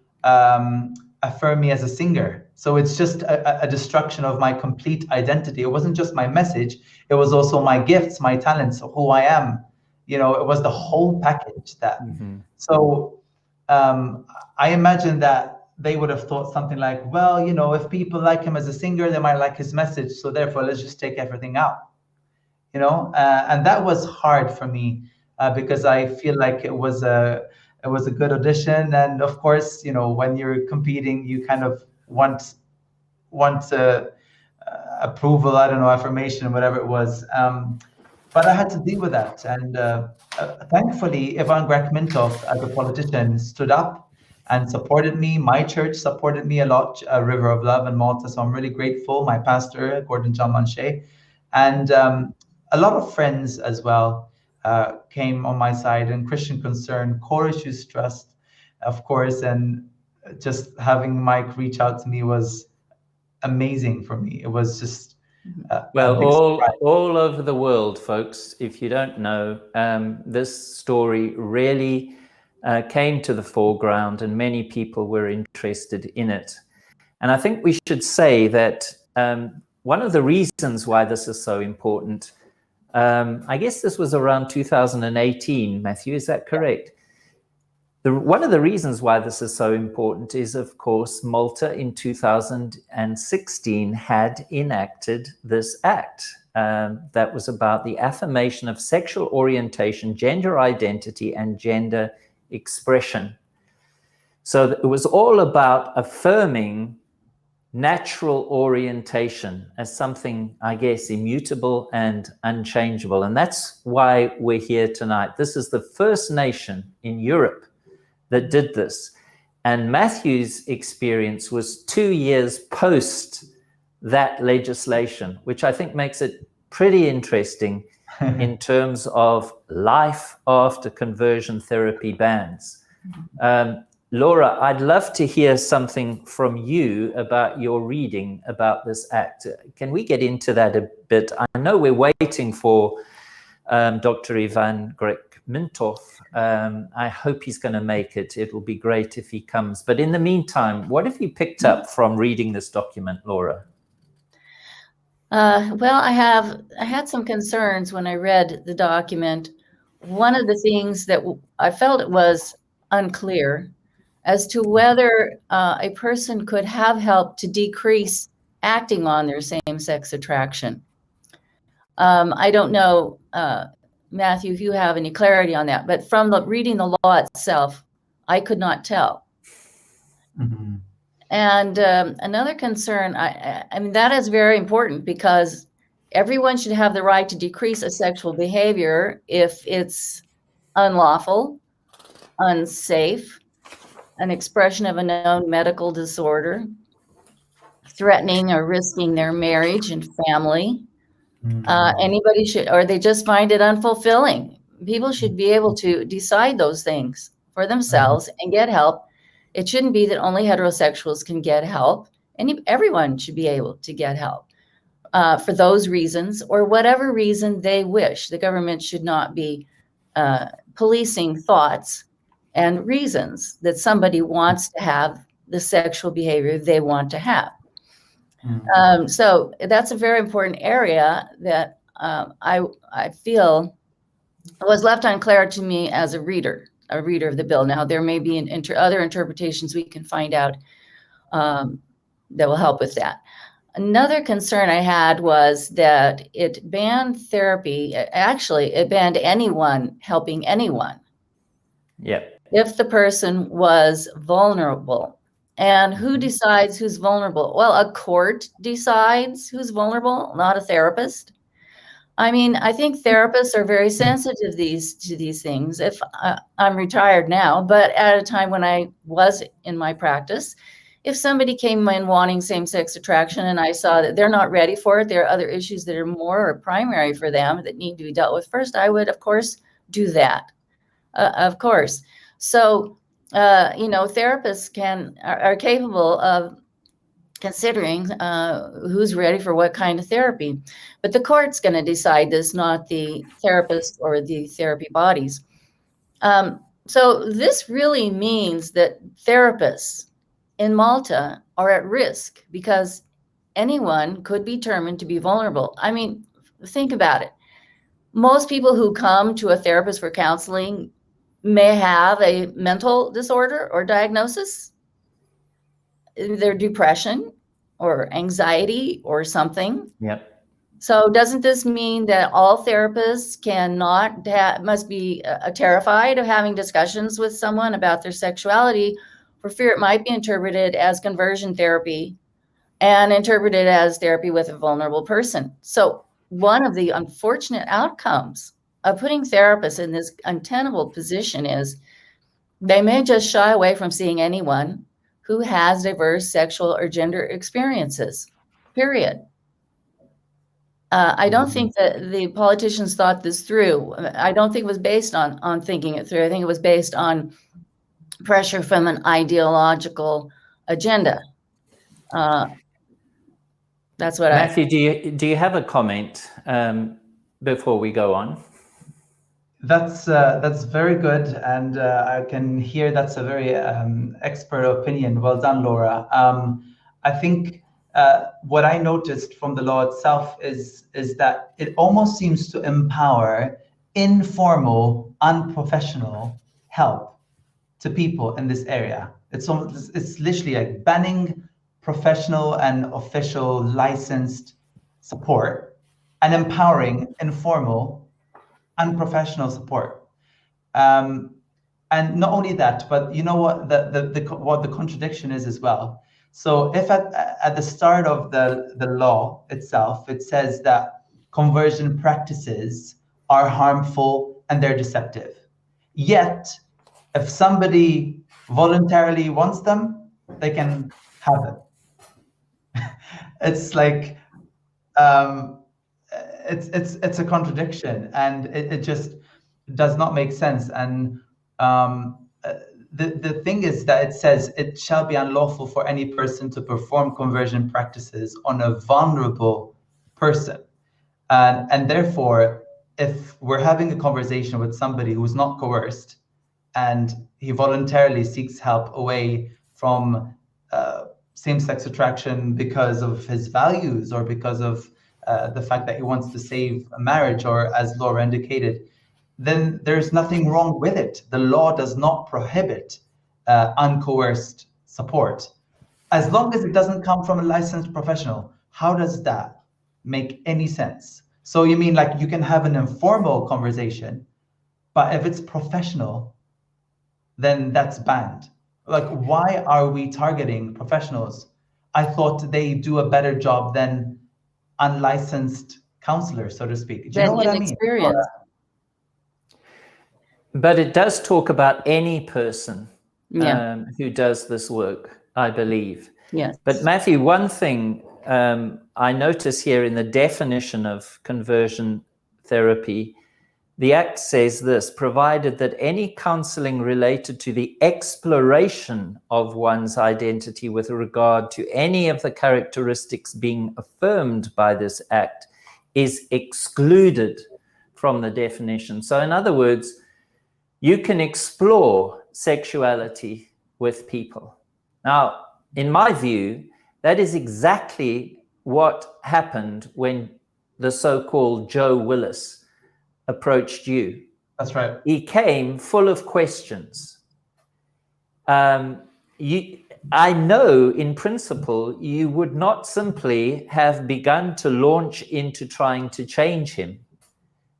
affirm me as a singer. So it's just a destruction of my complete identity. It wasn't just my message, it was also my gifts, my talents, who I am. You know, it was the whole package that. So I imagine that they would have thought something like, well, you know, if people like him as a singer, they might like his message. So therefore, let's just take everything out. You know, and that was hard for me because I feel like it was a good audition. And of course, you know, when you're competing, you kind of want approval, I don't know, affirmation, whatever it was. But I had to deal with that. And thankfully, Ivan Grek-Mintoff, as a politician, stood up and supported me. My church supported me a lot, River of Love in Malta. So I'm really grateful. My pastor, Gordon John Manche, and a lot of friends as well came on my side, and Christian Concern, Core Issues Trust, of course, and just having Mike reach out to me was amazing for me. It was just well, a big surprise. all over the world, folks. If you don't know, this story really came to the foreground, and many people were interested in it. And I think we should say that one of the reasons why this is so important, I guess this was around 2018, Matthew, is that correct? One of the reasons why this is so important is, of course, Malta in 2016 had enacted this act that was about the affirmation of sexual orientation, gender identity, and gender expression. So it was all about affirming natural orientation as something, I guess, immutable and unchangeable. And that's why we're here tonight. This is the first nation in Europe that did this. And Matthew's experience was 2 years post that legislation, which I think makes it pretty interesting in terms of life after conversion therapy bans. Laura, I'd love to hear something from you about your reading about this act. Can we get into that a bit? I know we're waiting for Dr. Ivan Grek-Mintoff. I hope he's going to make it. It will be great if he comes. But in the meantime, what have you picked up from reading this document, Laura? Well, I had some concerns when I read the document. One of the things that I felt it was unclear as to whether a person could have help to decrease acting on their same-sex attraction. I don't know, Matthew, if you have any clarity on that, but from reading the law itself, I could not tell. Mm-hmm. And another concern, I mean, that is very important because everyone should have the right to decrease a sexual behavior if it's unlawful, unsafe, an expression of a known medical disorder, threatening or risking their marriage and family. Anybody should, or they just find it unfulfilling. People should be able to decide those things for themselves and get help. It shouldn't be that only heterosexuals can get help. Everyone should be able to get help for those reasons or whatever reason they wish. The government should not be policing thoughts and reasons that somebody wants to have the sexual behavior they want to have. So that's a very important area that I feel was left unclear to me as a reader of the bill. Now, there may be other interpretations we can find out that will help with that. Another concern I had was that it banned therapy. Actually, it banned anyone helping anyone Yeah. if the person was vulnerable. And who decides who's vulnerable? Well, a court decides who's vulnerable, not a therapist. I mean, I think therapists are very sensitive to these things. If I'm retired now, but at a time when I was in my practice, if somebody came in wanting same-sex attraction and I saw that they're not ready for it, there are other issues that are more primary for them that need to be dealt with first, I would, of course, do that. Of course. So, therapists are capable of considering who's ready for what kind of therapy. But the court's going to decide this, not the therapist or the therapy bodies. So this really means that therapists in Malta are at risk because anyone could be determined to be vulnerable. I mean, think about it. Most people who come to a therapist for counseling may have a mental disorder or diagnosis, their depression or anxiety or something. Yep. So doesn't this mean that all therapists must be terrified of having discussions with someone about their sexuality for fear it might be interpreted as conversion therapy and interpreted as therapy with a vulnerable person? So one of the unfortunate outcomes of putting therapists in this untenable position is they may just shy away from seeing anyone who has diverse sexual or gender experiences, period. I don't think that the politicians thought this through. I don't think it was based on thinking it through. I think it was based on pressure from an ideological agenda. That's what Matthew, do you have a comment before we go on? That's very good, and I can hear that's a very expert opinion. Well done, Laura. I think what I noticed from the law itself is that it almost seems to empower informal, unprofessional help to people in this area. It's literally like banning professional and official licensed support and empowering informal, unprofessional support. And not only that, but you know what what the contradiction is as well. So if at the start of the law itself, it says that conversion practices are harmful and they're deceptive. Yet, if somebody voluntarily wants them, they can have them. It's like, it's a contradiction, and it just does not make sense. And the thing is that it says it shall be unlawful for any person to perform conversion practices on a vulnerable person. And therefore, if we're having a conversation with somebody who's not coerced and he voluntarily seeks help away from same-sex attraction because of his values or because of the fact that he wants to save a marriage, or as Laura indicated, then there's nothing wrong with it. The law does not prohibit uncoerced support, as long as it doesn't come from a licensed professional. How does that make any sense? So you mean like you can have an informal conversation, but if it's professional, then that's banned? Like, why are we targeting professionals? I thought they do a better job than unlicensed counselors, so to speak. Do you know what I mean? Experience. But it does talk about any person who does this work, I believe. Yes. But Matthew, one thing I notice here in the definition of conversion therapy, the Act says this: provided that any counseling related to the exploration of one's identity with regard to any of the characteristics being affirmed by this Act is excluded from the definition. So in other words, you can explore sexuality with people. Now, in my view, that is exactly what happened when the so-called Joe Willis approached you. That's right. He came full of questions. I know in principle you would not simply have begun to launch into trying to change him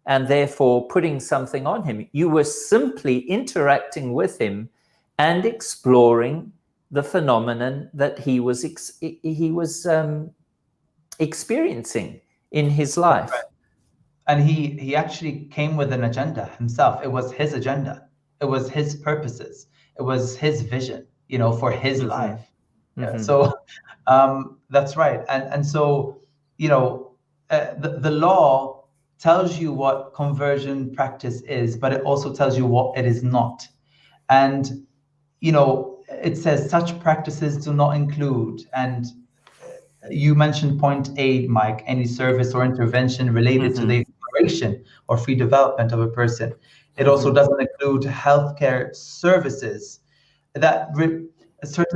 and therefore putting something on him. You were simply interacting with him and exploring the phenomenon that he was experiencing in his life. Right. And he actually came with an agenda himself. It was his agenda. It was his purposes. It was his vision, for his life. Yeah, so that's right. And so, the law tells you what conversion practice is, but it also tells you what it is not. And, it says such practices do not include, and you mentioned point 8, Mike, any service or intervention related to the exploration or free development of a person. It also doesn't include healthcare services, certain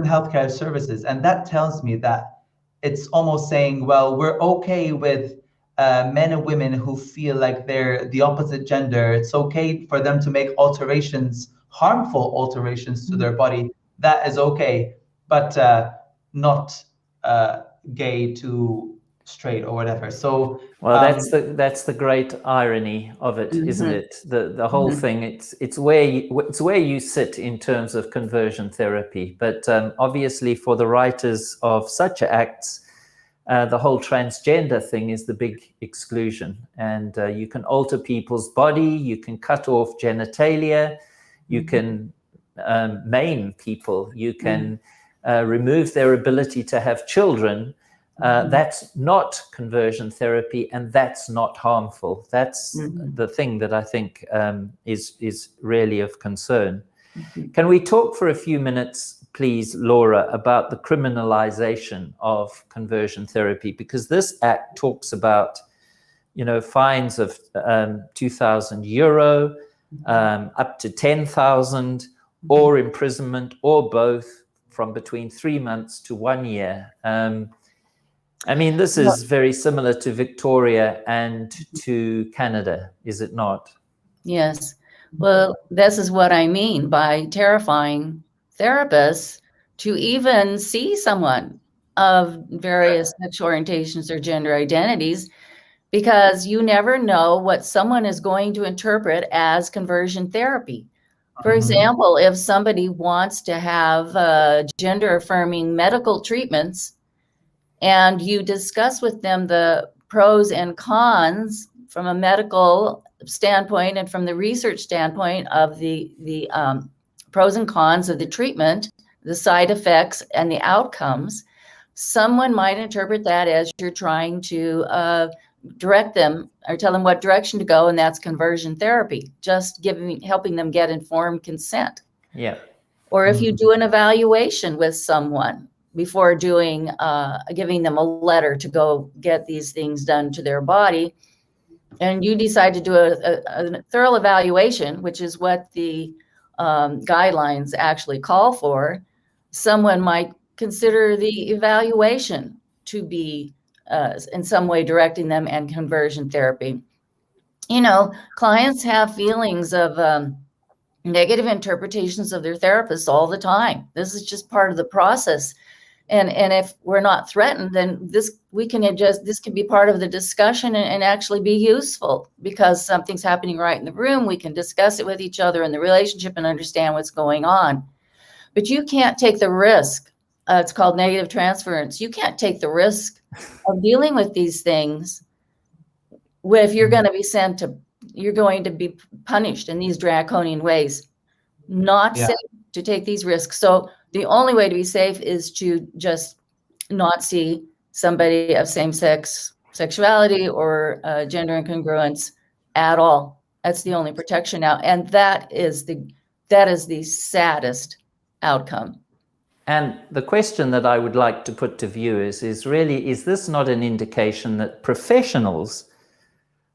healthcare services. And that tells me that it's almost saying, well, we're okay with men and women who feel like they're the opposite gender. It's okay for them to make alterations, harmful alterations to their body. That is okay, but not gay to straight or whatever. So well, that's the great irony of it, isn't it? The whole thing. It's where you sit in terms of conversion therapy. But obviously, for the writers of such acts, the whole transgender thing is the big exclusion. And you can alter people's body, you can cut off genitalia, you can maim people, you can remove their ability to have children. That's not conversion therapy, and that's not harmful. That's the thing that I think is really of concern. Can we talk for a few minutes, please, Laura, about the criminalization of conversion therapy? Because this act talks about, fines of 2,000 euro, up to 10,000, or imprisonment, or both, from between 3 months to 1 year. This is very similar to Victoria and to Canada, is it not? Yes. Well, this is what I mean by terrifying therapists to even see someone of various sexual orientations or gender identities, because you never know what someone is going to interpret as conversion therapy. For example, if somebody wants to have gender affirming medical treatments, and you discuss with them the pros and cons from a medical standpoint and from the research standpoint of the pros and cons of the treatment, the side effects and the outcomes, someone might interpret that as you're trying to direct them or tell them what direction to go, and that's conversion therapy, just helping them get informed consent. Yeah. Or if you do an evaluation with someone before giving them a letter to go get these things done to their body, and you decide to do a thorough evaluation, which is what the guidelines actually call for, someone might consider the evaluation to be in some way directing them and conversion therapy. Clients have feelings of negative interpretations of their therapists all the time. This is just part of the process. And if we're not threatened, then this can be part of the discussion and actually be useful, because something's happening right in the room. We can discuss it with each other in the relationship and understand what's going on. But you can't take the risk. It's called negative transference. You can't take the risk of dealing with these things if you're going to be punished in these draconian ways. Not safe to take these risks. So the only way to be safe is to just not see somebody of same-sex sexuality or gender incongruence at all. That's the only protection now, and that is the saddest outcome. And the question that I would like to put to viewers is this not an indication that professionals,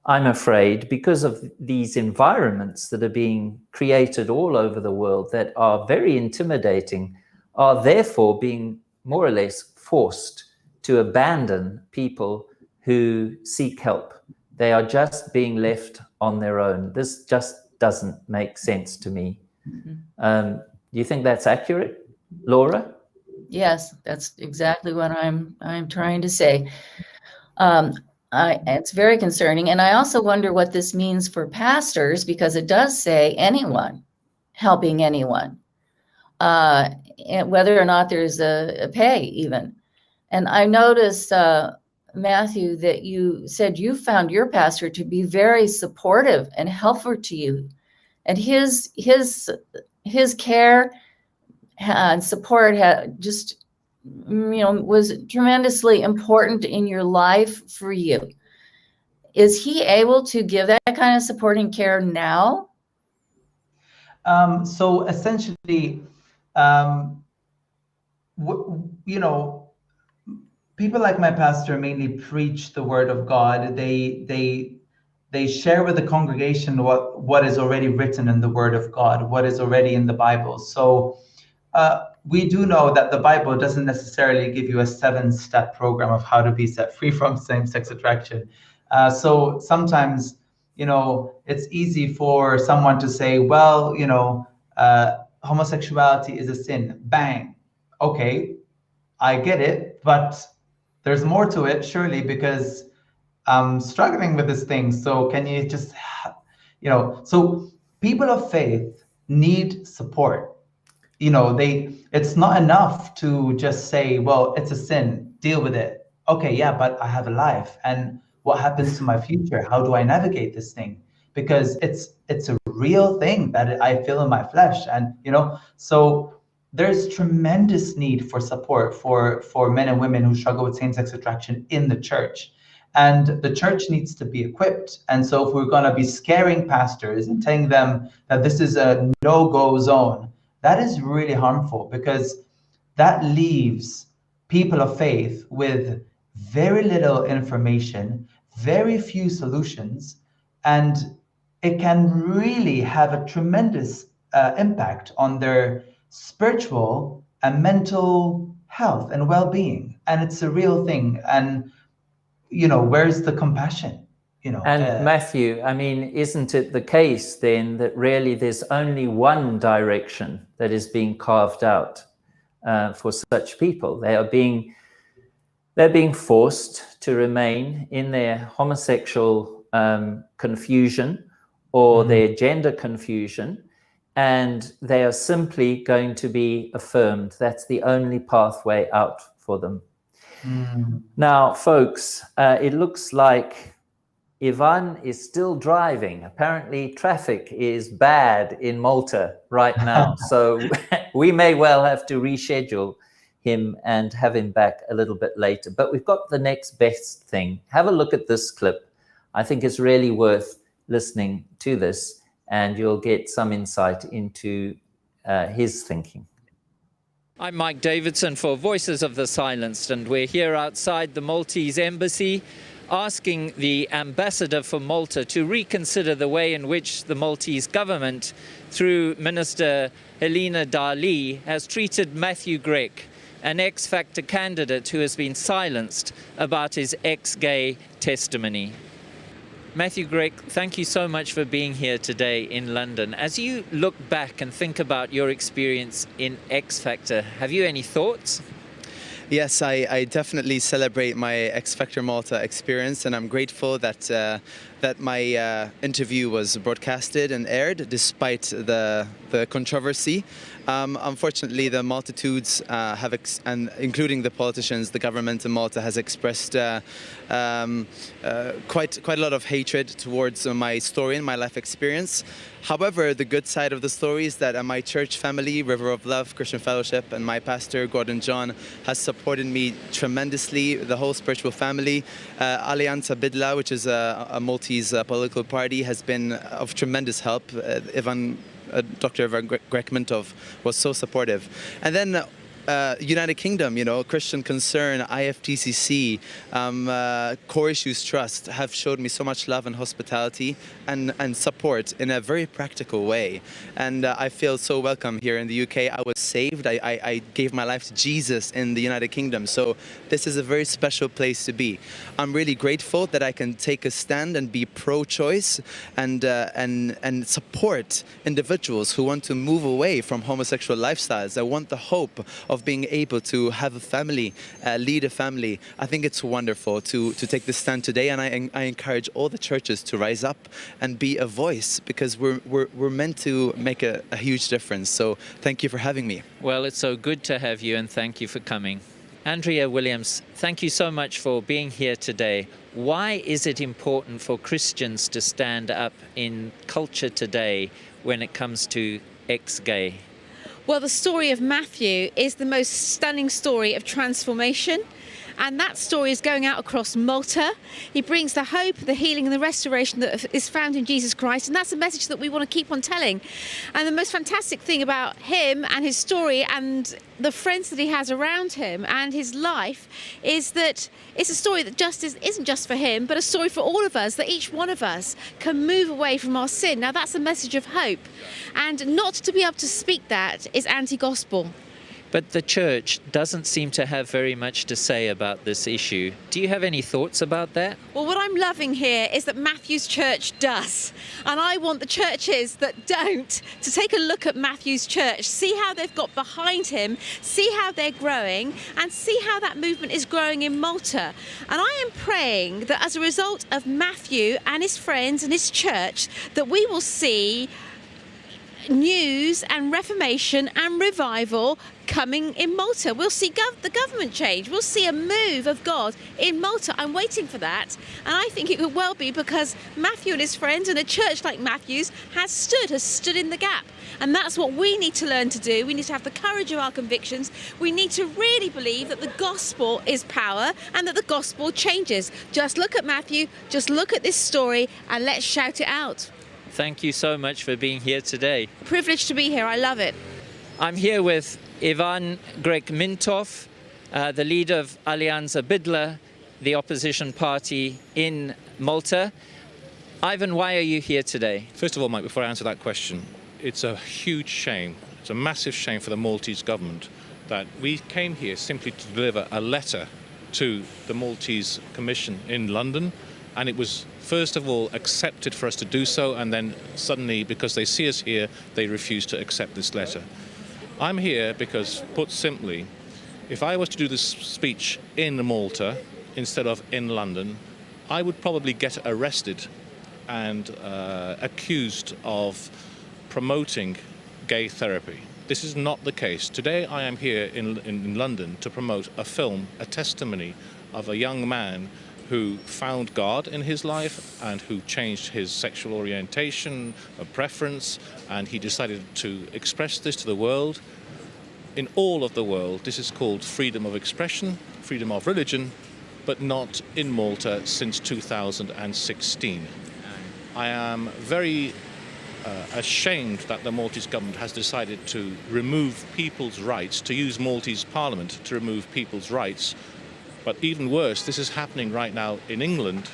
I'm afraid, because of these environments that are being created all over the world that are very intimidating, are therefore being more or less forced to abandon people who seek help? They are just being left on their own. This just doesn't make sense to me. Do you think that's accurate, Laura? Yes, that's exactly what I'm trying to say. It's very concerning, and I also wonder what this means for pastors, because it does say anyone helping anyone, and whether or not there's a pay even. And I noticed, Matthew, that you said you found your pastor to be very supportive and helpful to you, and his care and support had just, was tremendously important in your life for you. Is he able to give that kind of supporting care now? So essentially, people like my pastor mainly preach the word of God. They share with the congregation what is already written in the word of God, what is already in the Bible. So we do know that the Bible doesn't necessarily give you a 7-step program of how to be set free from same-sex attraction. So sometimes, it's easy for someone to say, well, homosexuality is a sin. Bang. Okay, I get it, but there's more to it, surely, because I'm struggling with this thing. So can you just, so people of faith need support. It's not enough to just say, well, it's a sin, deal with it. Okay, yeah, but I have a life. And what happens to my future? How do I navigate this thing? Because it's a real thing that I feel in my flesh. And, so there's tremendous need for support for men and women who struggle with same-sex attraction in the church. And the church needs to be equipped. And so if we're going to be scaring pastors and telling them that this is a no-go zone, that is really harmful, because that leaves people of faith with very little information, very few solutions, and it can really have a tremendous impact on their spiritual and mental health and well-being. And it's a real thing. And, where's the compassion? And Matthew, I mean, isn't it the case then that really there's only one direction that is being carved out for such people? They're being forced to remain in their homosexual confusion or their gender confusion, and they are simply going to be affirmed. That's the only pathway out for them. Now, folks, it looks like Ivan is still driving. Apparently, traffic is bad in Malta right now. So we may well have to reschedule him and have him back a little bit later. But we've got the next best thing. Have a look at this clip. I think it's really worth listening to this, and you'll get some insight into his thinking. I'm Mike Davidson for Voices of the Silenced, and we're here outside the Maltese embassy, asking the ambassador for Malta to reconsider the way in which the Maltese government, through Minister Helena Dali, has treated Matthew Grech, an X Factor candidate who has been silenced about his ex-gay testimony. Matthew Grech, thank you so much for being here today in London. As you look back and think about your experience in X Factor, have you any thoughts? Yes, I definitely celebrate my X Factor Malta experience, and I'm grateful that my interview was broadcasted and aired despite the controversy. Unfortunately, the multitudes and including the politicians, the government in Malta has expressed quite a lot of hatred towards my story and my life experience. However, the good side of the story is that my church family, River of Love Christian Fellowship, and my pastor, Gordon John, has supported me tremendously, the whole spiritual family. Alianza Bidla, which is a Maltese political party, has been of tremendous help. Dr. Ivan Grech-Mintov was so supportive. And then United Kingdom, Christian Concern, IFTCC, Core Issues Trust have showed me so much love and hospitality and support in a very practical way. And I feel so welcome here in the UK. I was saved. I gave my life to Jesus in the United Kingdom. So this is a very special place to be. I'm really grateful that I can take a stand and be pro-choice and support individuals who want to move away from homosexual lifestyles. I want the hope of being able to have a family, lead a family. I think it's wonderful to take this stand today, and I encourage all the churches to rise up and be a voice, because we're meant to make a huge difference. So thank you for having me. Well, it's so good to have you, and thank you for coming. Andrea Williams, thank you so much for being here today. Why is it important for Christians to stand up in culture today when it comes to ex-gay? Well, the story of Matthew is the most stunning story of transformation. And that story is going out across Malta. He brings the hope, the healing and the restoration that is found in Jesus Christ. And that's a message that we want to keep on telling. And the most fantastic thing about him and his story and the friends that he has around him and his life is that it's a story that isn't just for him, but a story for all of us, that each one of us can move away from our sin. Now, that's a message of hope. And not to be able to speak that is anti-gospel. But the church doesn't seem to have very much to say about this issue. Do you have any thoughts about that? Well, what I'm loving here is that Matthew's church does. And I want the churches that don't to take a look at Matthew's church, see how they've got behind him, see how they're growing, and see how that movement is growing in Malta. And I am praying that as a result of Matthew and his friends and his church, that we will see news and reformation and revival coming in Malta. We'll see the government change. We'll see a move of God in Malta. I'm waiting for that. And I think it could well be because Matthew and his friends and a church like Matthew's has stood in the gap. And that's what we need to learn to do. We need to have the courage of our convictions. We need to really believe that the gospel is power and that the gospel changes. Just look at Matthew, just look at this story, and let's shout it out. Thank you so much for being here today. Privileged to be here. I love it. I'm here with Ivan Grek-Mintov, the leader of Alianza Bidla, the opposition party in Malta. Ivan, why are you here today? First of all, Mike, before I answer that question, it's a huge shame, it's a massive shame for the Maltese government that we came here simply to deliver a letter to the Maltese Commission in London, and it was first of all accepted for us to do so, and then suddenly, because they see us here, they refuse to accept this letter. I'm here because, put simply, if I was to do this speech in Malta instead of in London, I would probably get arrested and accused of promoting gay therapy. This is not the case. Today I am here in London to promote a film, a testimony of a young man who found God in his life and who changed his sexual orientation, a preference, and he decided to express this to the world. In all of the world, this is called freedom of expression, freedom of religion, but not in Malta since 2016. I am very ashamed that the Maltese government has decided to remove people's rights, to use Maltese Parliament to remove people's rights. But even worse, this is happening right now in England.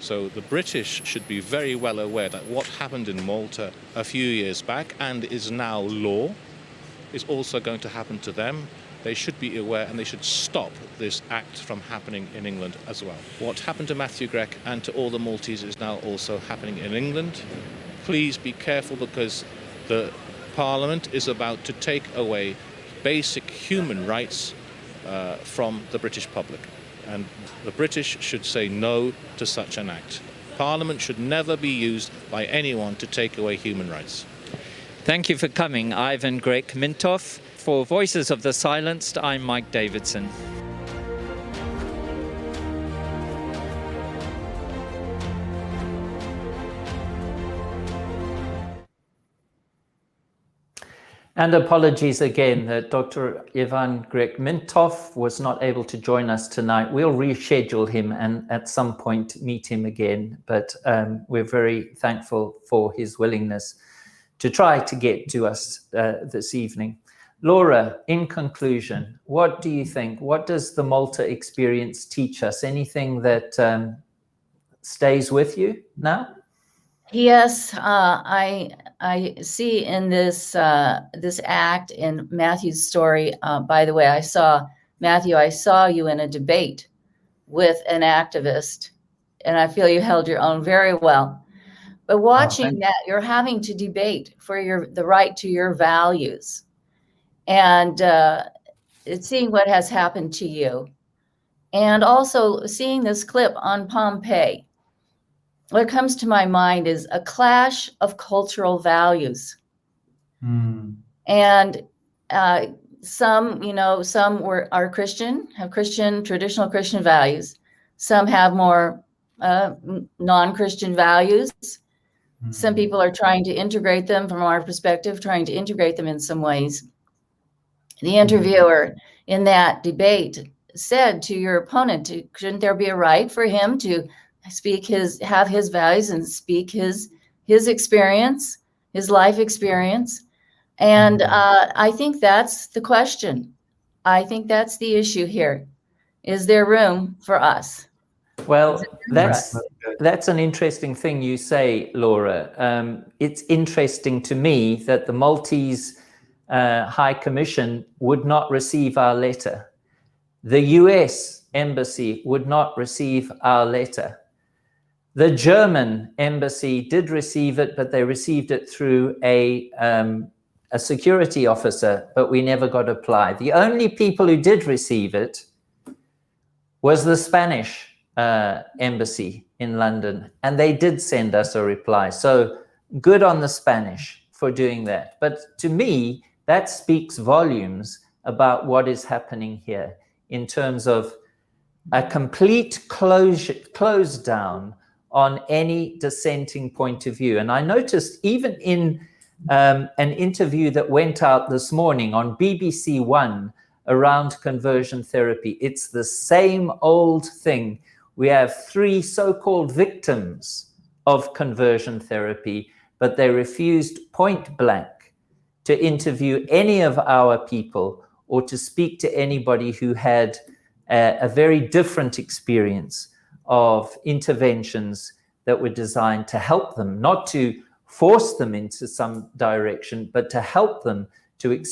So the British should be very well aware that what happened in Malta a few years back and is now law is also going to happen to them. They should be aware, and they should stop this act from happening in England as well. What happened to Matthew Grek and to all the Maltese is now also happening in England. Please be careful, because the Parliament is about to take away basic human rights from the British public. And the British should say no to such an act. Parliament should never be used by anyone to take away human rights. Thank you for coming, Ivan Grek-Mintov. For Voices of the Silenced, I'm Mike Davidson. And apologies again that Dr. Ivan Grek-Mintov was not able to join us tonight. We'll reschedule him and at some point meet him again. But we're very thankful for his willingness to try to get to us this evening. Laura, in conclusion, what do you think? What does the Malta experience teach us? Anything that stays with you now? Yes, I see in this this act in Matthew's story. By the way, I saw you in a debate with an activist, and I feel you held your own very well. But watching that, you're having to debate for the right to your values, and seeing what has happened to you, and also seeing this clip on Pompeii. What comes to my mind is a clash of cultural values. And some are Christian, have traditional Christian values. Some have more non-Christian values. Some people are trying to integrate them from our perspective, trying to integrate them in some ways. The interviewer in that debate said to your opponent, shouldn't there be a right for him to have his values and speak his experience, his life experience? And I think that's the question. I think that's the issue here. Is there room for us? Well, that's an interesting thing you say, Laura. It's interesting to me that the Maltese High Commission would not receive our letter. The US embassy would not receive our letter. The German embassy did receive it, but they received it through a security officer, but we never got a reply. The only people who did receive it was the Spanish embassy in London, and they did send us a reply. So good on the Spanish for doing that. But to me, that speaks volumes about what is happening here in terms of a complete close down on any dissenting point of view. And I noticed even in an interview that went out this morning on BBC One around conversion therapy, it's the same old thing. We have 3 so-called victims of conversion therapy, but they refused point blank to interview any of our people or to speak to anybody who had a very different experience of interventions that were designed to help them, not to force them into some direction, but to help them to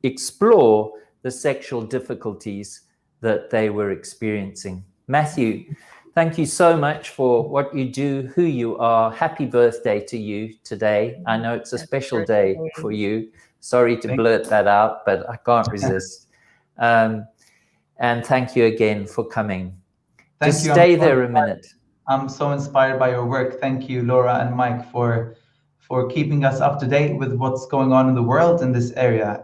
explore the sexual difficulties that they were experiencing. Matthew, thank you so much for what you do, who you are. Happy birthday to you today. I know it's a special day for you. Sorry to blurt that out, but I can't resist. And thank you again for coming. Just stay there a minute. I'm so inspired by your work. Thank you, Laura and Mike, for keeping us up to date with what's going on in the world in this area.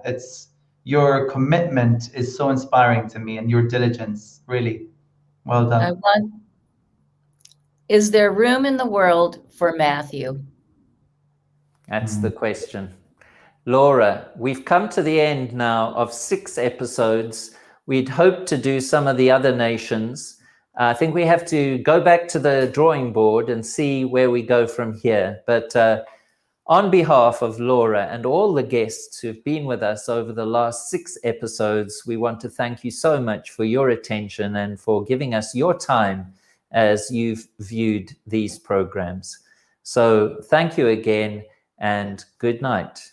Your commitment is so inspiring to me, and your diligence, really. Well done. Is there room in the world for Matthew? That's the question. Laura, we've come to the end now of 6 episodes. We'd hoped to do some of the other nations. I think we have to go back to the drawing board and see where we go from here. But on behalf of Laura and all the guests who've been with us over the last 6 episodes, we want to thank you so much for your attention and for giving us your time as you've viewed these programs. So thank you again and good night.